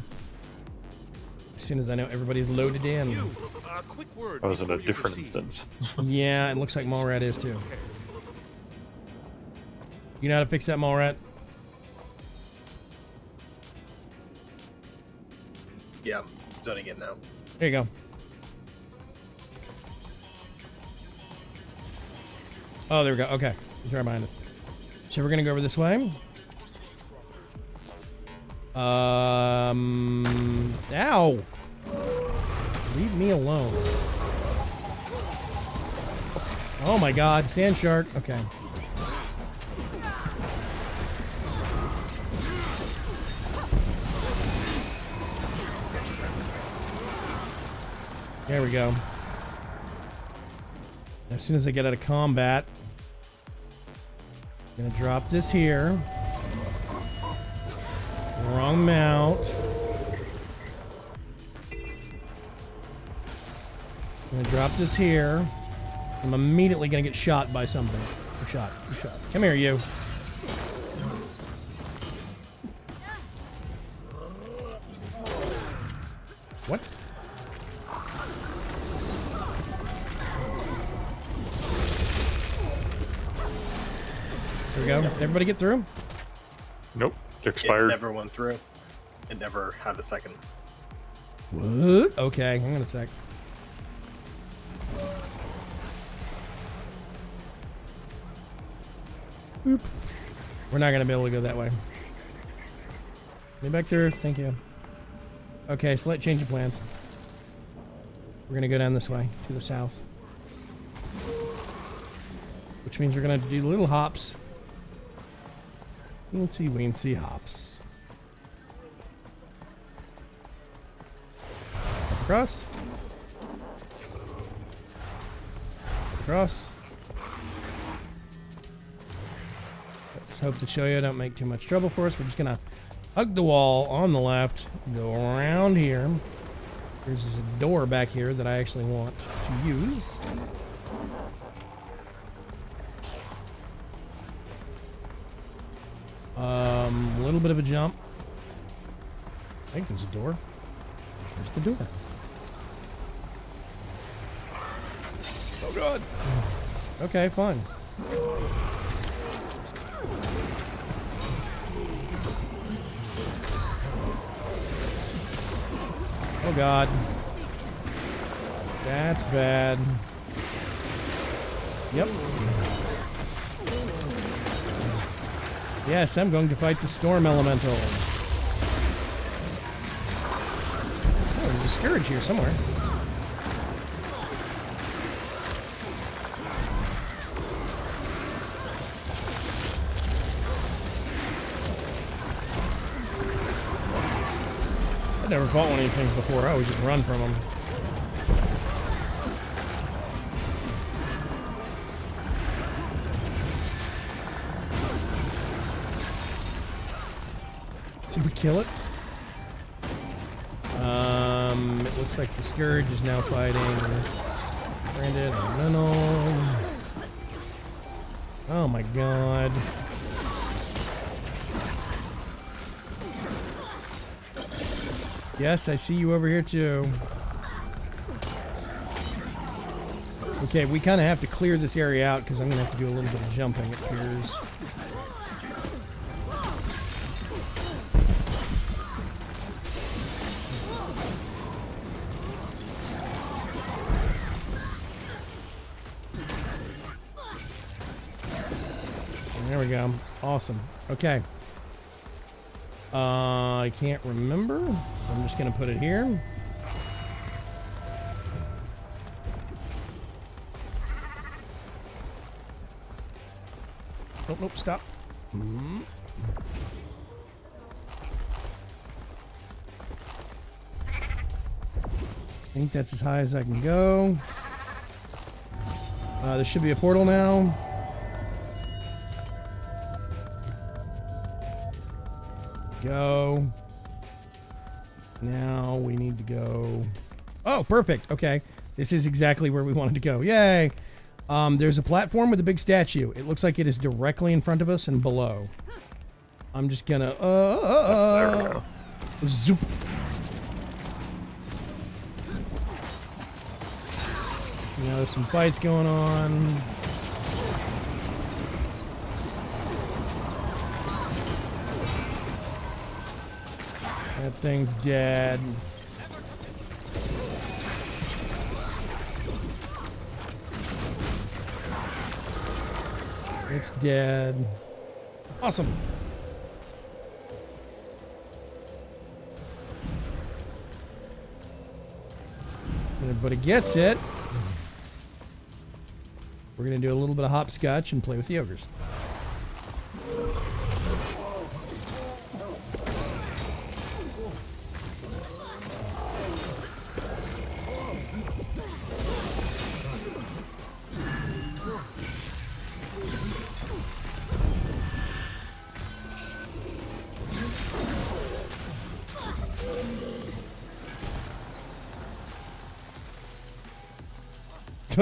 As soon as I know everybody's loaded in. Quick word. I was in a before you different proceed. instance. Yeah, it looks like Mallrat is too. You know how to fix that, Mallrat? Yeah, zoning in now. There you go. Oh, there we go. Okay. He's right behind us. So we're going to go over this way. Ow! Leave me alone. Oh my god, sand shark. Okay. There we go. As soon as I get out of combat, I'm gonna drop this here. Wrong mount. I'm gonna drop this here. I'm immediately gonna get shot by something. Shot. Come here, you. What? There we go. Did everybody get through? Nope. It It expired. never went through. It never had the second. What? Okay, hang on a sec. Boop. We're not gonna be able to go that way. Get back through. Thank you. Okay, slight change of plans. We're gonna go down this way to the south, which means we're gonna do little hops. Weensy hops. Across. Across. Let's hope to show you don't make too much trouble for us. We're just gonna hug the wall on the left, go around here. There's a door back here that I actually want to use. A little bit of a jump. I think there's a door. There's the door. Oh god. Okay, fine. Oh god. That's bad. Yep. Yes, I'm going to fight the storm elemental. Oh, there's a scourge here somewhere. I've never fought one of these things before. I always just run from them. Did we kill it? It looks like the Scourge is now fighting Branded. No. Oh my god. Yes, I see you over here too. Okay, we kind of have to clear this area out because I'm going to have to do a little bit of jumping, it appears. There we go. Awesome. Okay. I can't remember, so I'm just going to put it here. Nope, nope, stop. I think that's as high as I can go. There should be a portal now. Go. Now we need to go. Oh, perfect. Okay. This is exactly where we wanted to go. Yay. There's a platform with a big statue. It looks like it is directly in front of us and below. I'm just gonna There we go. zoop. Now there's some fights going on. That thing's dead. It's dead. Awesome. Everybody gets it. We're going to do a little bit of hopscotch and play with the ogres.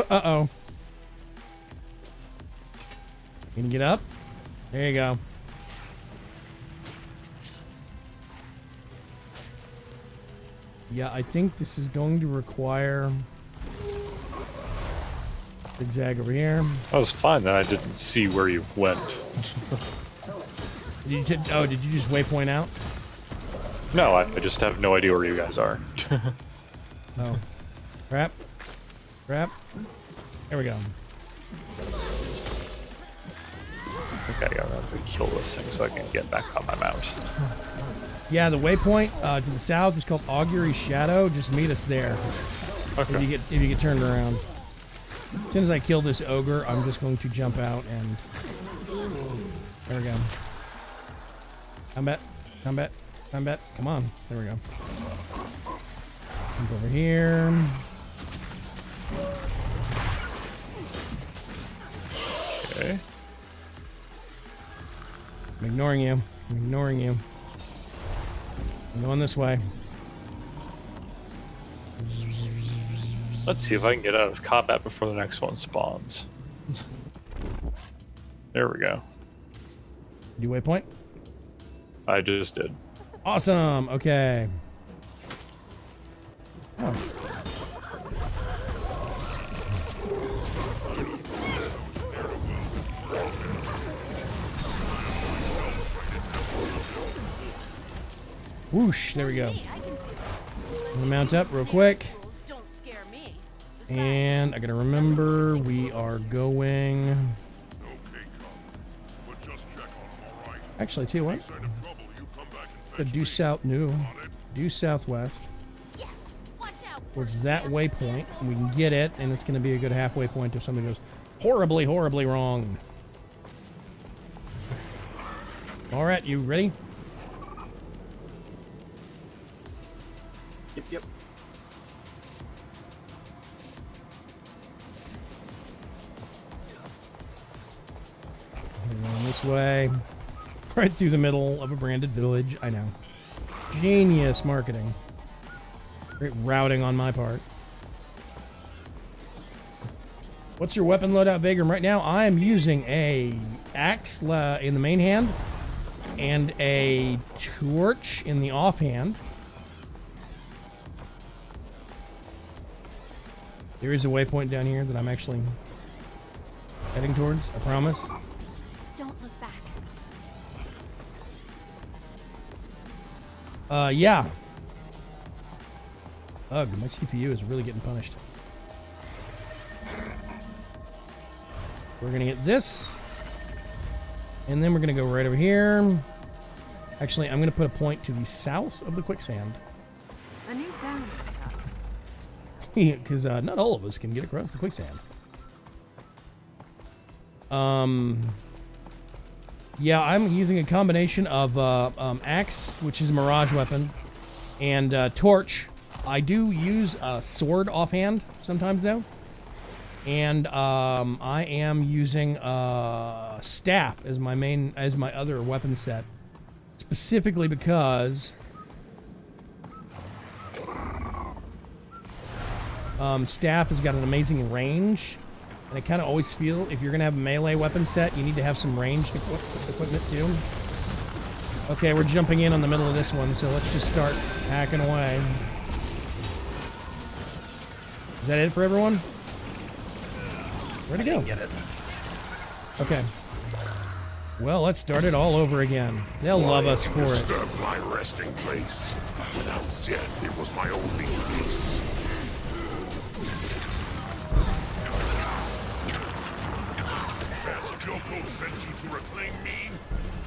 Uh-oh. Can you get up? There you go. Yeah, I think this is going to require zigzag over here. That was fine that I didn't see where you went. Did you just waypoint out? No, I just have no idea where you guys are. Oh. Crap. Crap. There we go. Okay, I'm gonna have to kill this thing so I can get back on my mount. Yeah, the waypoint to the south is called Augury Shadow. Just meet us there. Okay. If you get turned around. As soon as I kill this ogre, I'm just going to jump out and there we go. Combat, combat, combat. Come on. There we go. Jump over here. Okay. I'm ignoring you. I'm ignoring you. I'm going this way. Let's see if I can get out of combat before the next one spawns. There we go. Do waypoint? I just did. Awesome. Okay. Oh. Whoosh. There we go. I'm gonna mount up real quick. Don't scare me. And I gotta remember we are going. Okay, come. But just check on him, all right? Actually, too, what? Sign of trouble, you come back and fetch Due me. south. No. On it? Due southwest. Yes. Watch out. Towards that waypoint. And we can get it, and it's gonna be a good halfway point if something goes horribly, horribly wrong. All right, you ready? Yep, yep. We're going this way. Right through the middle of a branded village. I know. Genius marketing. Great routing on my part. What's your weapon loadout, Vagram? Right now, I am using a axe in the main hand and a torch in the offhand. There is a waypoint down here that I'm actually heading towards, I promise. Don't look back. Yeah. Ugh, my CPU is really getting punished. We're gonna get this. And then we're going to go right over here. Actually, I'm going to put a point to the south of the quicksand. A new boundary is up. Because not all of us can get across the quicksand. Yeah, I'm using a combination of axe, which is a mirage weapon, and torch. I do use a sword offhand sometimes, though. And I am using staff as my other weapon set, specifically because staff has got an amazing range, and I kind of always feel if you're gonna have a melee weapon set, you need to have some ranged equipment too. Okay, we're jumping in on the middle of this one, so let's just start hacking away. Is that it for everyone? Where'd it go? Get it. Okay. Well, let's start it all over again. They'll love us for it. Disturb my resting place. Without death, it was my only peace. Has Joko sent you to reclaim me?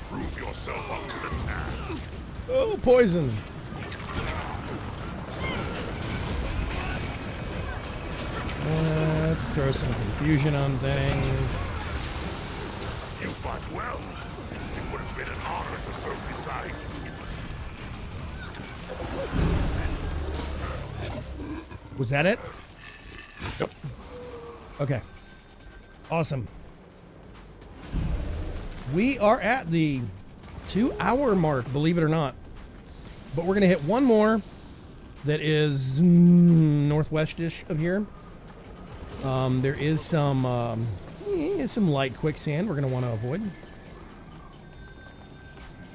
Prove yourself up to the task. Oh, poison. Let's throw some confusion on things. You fought well. It would have been an honor to serve beside you. Was that it? Yep. Okay. Awesome. We are at the 2-hour mark, believe it or not. But we're going to hit one more that is northwest-ish of here. There is some light quicksand we're going to want to avoid.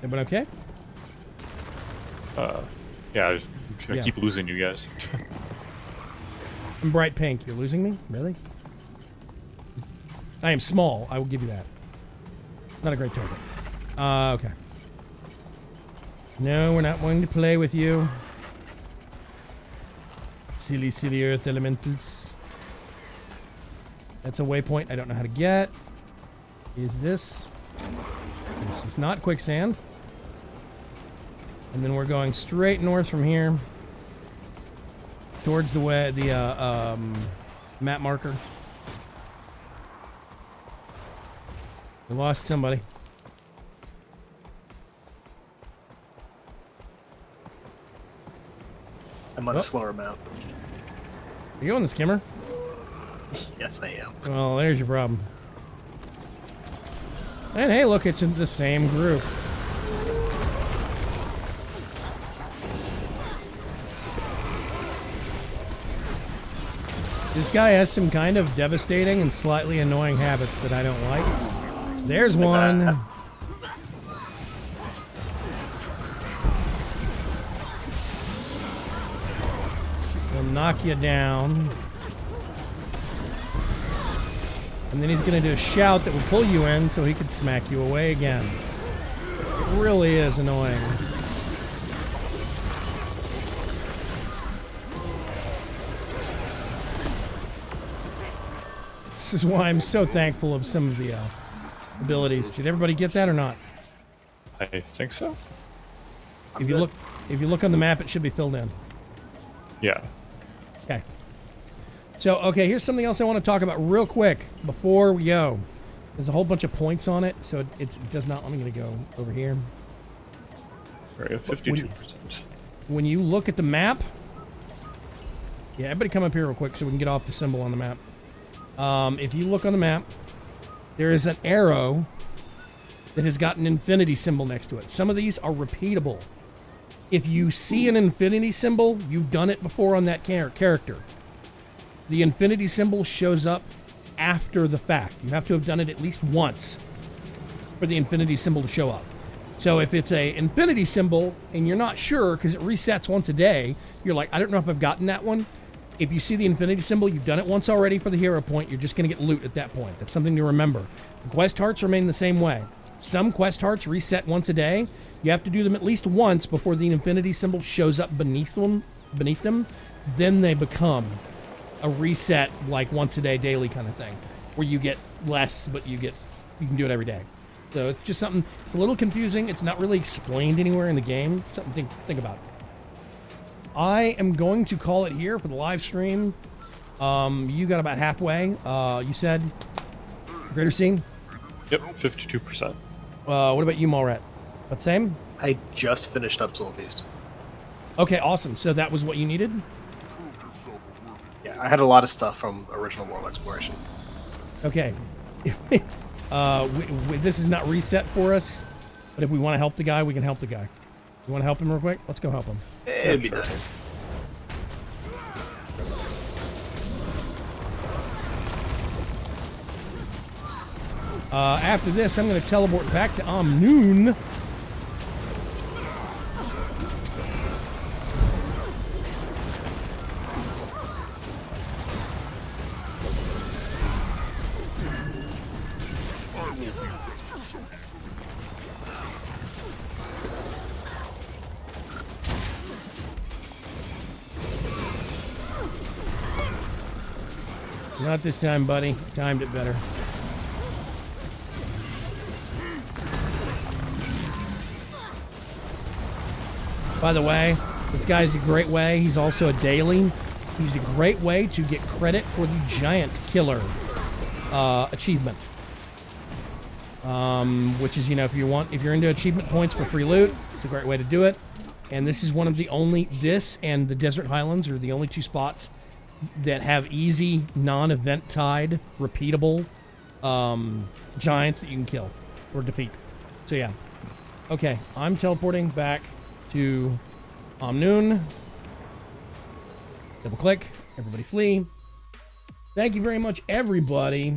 Everyone okay? Yeah, I Yeah. keep losing you guys. I'm bright pink. You're losing me? Really? I am small. I will give you that. Not a great target. Okay. No, we're not going to play with you. Silly, silly earth elementals. That's a waypoint I don't know how to get. Is this? This is not quicksand. And then we're going straight north from here towards the way map marker. We lost somebody. I'm on Oh. a slower map. Are you on the skimmer? Yes, I am. Well, there's your problem. And hey, look, it's in the same group. This guy has some kind of devastating and slightly annoying habits that I don't like. There's one. He'll knock you down. And then he's going to do a shout that will pull you in so he can smack you away again. It really is annoying. This is why I'm so thankful of some of the abilities. Did everybody get that or not? I think so. If you look on the map, it should be filled in. Yeah. Okay. So, okay, here's something else I want to talk about real quick before we go. There's a whole bunch of points on it, so it does not... I'm going to go over here. Right, 52%. When you look at the map... Yeah, everybody come up here real quick so we can get off the symbol on the map. If you look on the map, there is an arrow that has got an infinity symbol next to it. Some of these are repeatable. If you see an infinity symbol, you've done it before on that character. The infinity symbol shows up after the fact. You have to have done it at least once for the infinity symbol to show up. So if it's a infinity symbol and you're not sure because it resets once a day, you're like, I don't know if I've gotten that one. If you see the infinity symbol, you've done it once already for the hero point, you're just going to get loot at that point. That's something to remember. The quest hearts remain the same way. Some quest hearts reset once a day. You have to do them at least once before the infinity symbol shows up beneath them. Then they become a reset, like once a day, daily kind of thing, where you get less, but you can do it every day. So it's just something, it's a little confusing. It's not really explained anywhere in the game. Something to think about. I am going to call it here for the live stream. You got about halfway. You said greater scene? Yep, 52%. What about you, Malrat? About the same? I just finished up Soul Beast. Okay, awesome. So that was what you needed? Yeah, I had a lot of stuff from original World Exploration. Okay. This is not reset for us, but if we want to help the guy, we can help the guy. You want to help him real quick? Let's go help him. It'd be nice. After this, I'm going to teleport back to Noon. Not this time, buddy. Timed it better. By the way, this guy's a great way. He's also a daily. He's a great way to get credit for the Giant Killer achievement. Which is, you know, if you're into achievement points for free loot, it's a great way to do it. And this is one of the only, this and the Desert Highlands are the only two spots that have easy, non-event tied, repeatable giants that you can kill or defeat. So yeah. Okay, I'm teleporting back to Noon. Double click. Everybody flee. Thank you very much, everybody.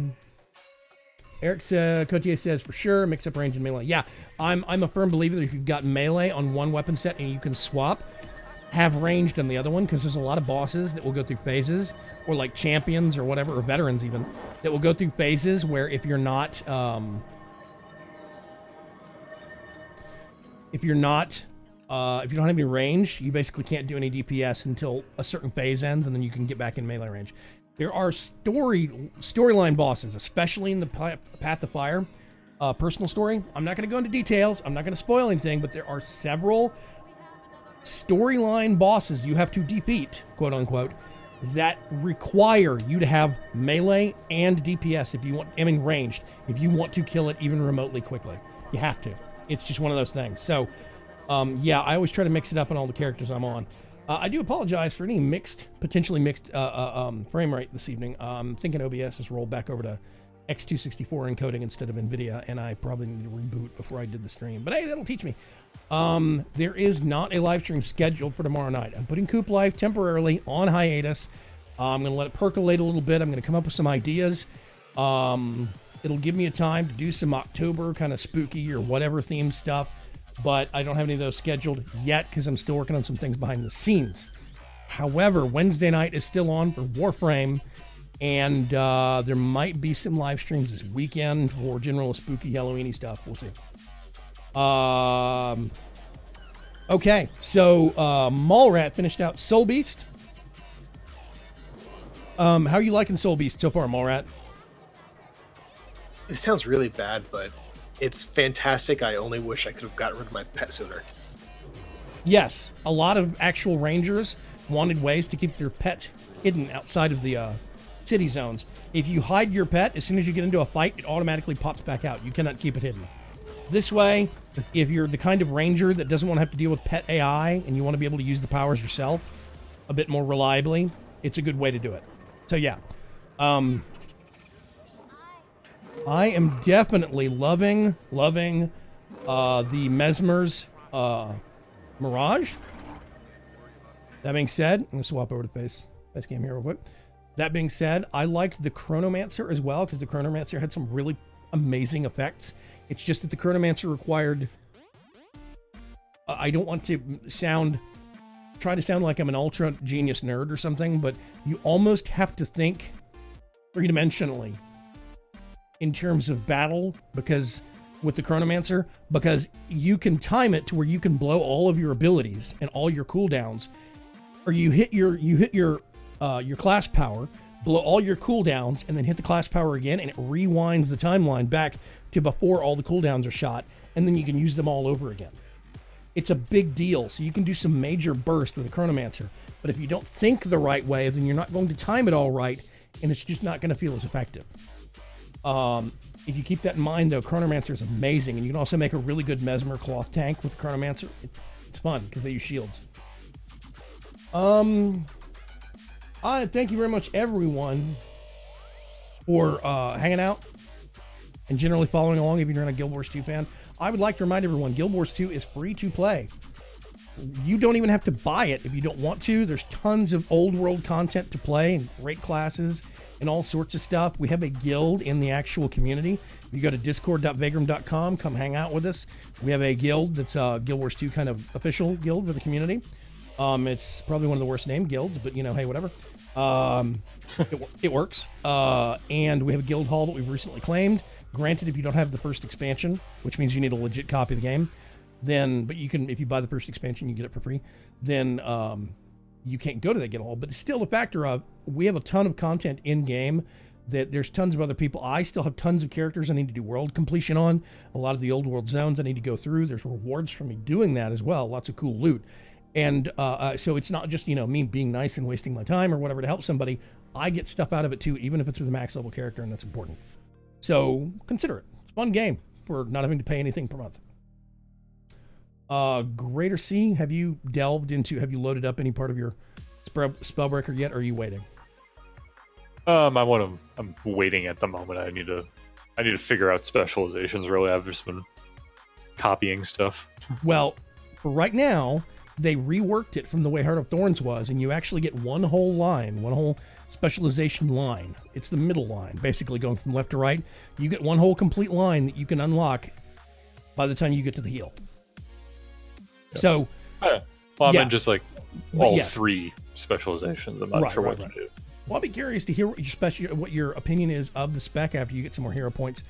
Eric Cotier says, for sure, mix up range and melee. Yeah, I'm a firm believer that if you've got melee on one weapon set and you can swap, have ranged on the other one, because there's a lot of bosses that will go through phases, or like champions or whatever, or veterans even, that will go through phases where if you don't have any range, you basically can't do any DPS until a certain phase ends, and then you can get back in melee range. There are storyline bosses, especially in the Path of Fire personal story. I'm not going to go into details. I'm not going to spoil anything, but there are several storyline bosses you have to defeat, quote unquote, that require you to have melee and DPS if you want, I mean ranged, if you want to kill it even remotely quickly. You have to. It's just one of those things. So, yeah, I always try to mix it up on all the characters I'm on. I do apologize for any potentially mixed frame rate this evening. I'm thinking OBS has rolled back over to X264 encoding instead of NVIDIA, and I probably need to reboot before I did the stream. But hey, that'll teach me. There is not a live stream scheduled for tomorrow night. I'm putting Coop Life temporarily on hiatus. I'm going to let it percolate a little bit. I'm going to come up with some ideas. It'll give me a time to do some October kind of spooky or whatever themed stuff, but I don't have any of those scheduled yet because I'm still working on some things behind the scenes. However, Wednesday night is still on for Warframe, and there might be some live streams this weekend for general spooky Halloweeny stuff. We'll see. Okay, so Mallrat finished out Soul Beast. How are you liking Soul Beast so far, Mallrat? It sounds really bad, but it's fantastic. I only wish I could have gotten rid of my pet sooner. Yes, a lot of actual rangers wanted ways to keep their pets hidden outside of the city zones. If you hide your pet, as soon as you get into a fight, it automatically pops back out. You cannot keep it hidden. This way, if you're the kind of ranger that doesn't want to have to deal with pet AI and you want to be able to use the powers yourself a bit more reliably, it's a good way to do it. So yeah, I am definitely loving the Mesmer's Mirage. That being said, I'm going to swap over to face cam here real quick. That being said, I liked the Chronomancer as well, because the Chronomancer had some really amazing effects. It's just that the Chronomancer required... I don't want to try to sound like I'm an ultra genius nerd or something, but you almost have to think three-dimensionally in terms of battle, because with the Chronomancer, because you can time it to where you can blow all of your abilities and all your cooldowns, or you hit your class power, blow all your cooldowns, and then hit the class power again, and it rewinds the timeline back to before all the cooldowns are shot, and then you can use them all over again. It's a big deal, so you can do some major burst with a Chronomancer, but if you don't think the right way, then you're not going to time it all right, and it's just not going to feel as effective. If you keep that in mind, though, Chronomancer is amazing, and you can also make a really good Mesmer cloth tank with Chronomancer. It's fun because they use shields. I thank you very much, everyone, for hanging out and generally following along if you're not a Guild Wars 2 fan. I would like to remind everyone, Guild Wars 2 is free to play. You don't even have to buy it if you don't want to. There's tons of old world content to play and great classes and all sorts of stuff. We have a guild in the actual community. You go to discord.vagram.com, come hang out with us. We have a guild that's Guild Wars 2 kind of official guild for the community. It's probably one of the worst named guilds, but you know, hey, whatever. It works. And we have a guild hall that we've recently claimed. Granted, if you don't have the first expansion, which means you need a legit copy of the game, then, but you can, if you buy the first expansion, you get it for free, then you can't go to that guild hall. But it's still a factor of, we have a ton of content in game that there's tons of other people. I still have tons of characters I need to do world completion on. A lot of the old world zones I need to go through. There's rewards for me doing that as well. Lots of cool loot. And so it's not just, you know, me being nice and wasting my time or whatever to help somebody. I get stuff out of it too, even if it's with a max level character, and that's important. So consider it. It's a fun game for not having to pay anything per month. Greater C, have you loaded up any part of your Spellbreaker yet, or are you waiting? I'm waiting at the moment. I need to figure out specializations. Really, I've just been copying stuff. Well, for right now, they reworked it from the way Heart of Thorns was, and you actually get one whole specialization line. It's the middle line, basically going from left to right. You get one whole complete line that you can unlock by the time you get to the heal. Yep. So, I meant just like all three specializations. I'm not sure what to do. Well, I'll be curious to hear what your opinion is of the spec after you get some more hero points.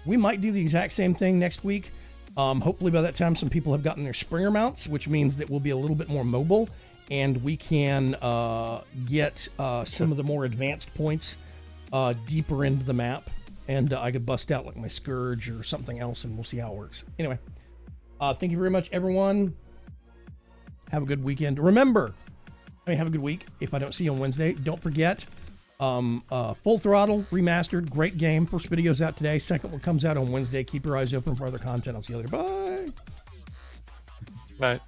We might do the exact same thing next week. Hopefully by that time, some people have gotten their Springer mounts, which means that we'll be a little bit more mobile, and we can get some of the more advanced points deeper into the map, and I could bust out like my Scourge or something else, and we'll see how it works. Anyway, thank you very much, everyone. Have a good weekend. Remember, have a good week. If I don't see you on Wednesday, don't forget, Full Throttle Remastered, great game. First video's out today. Second one comes out on Wednesday. Keep your eyes open for other content. I'll see you later. Bye. Bye.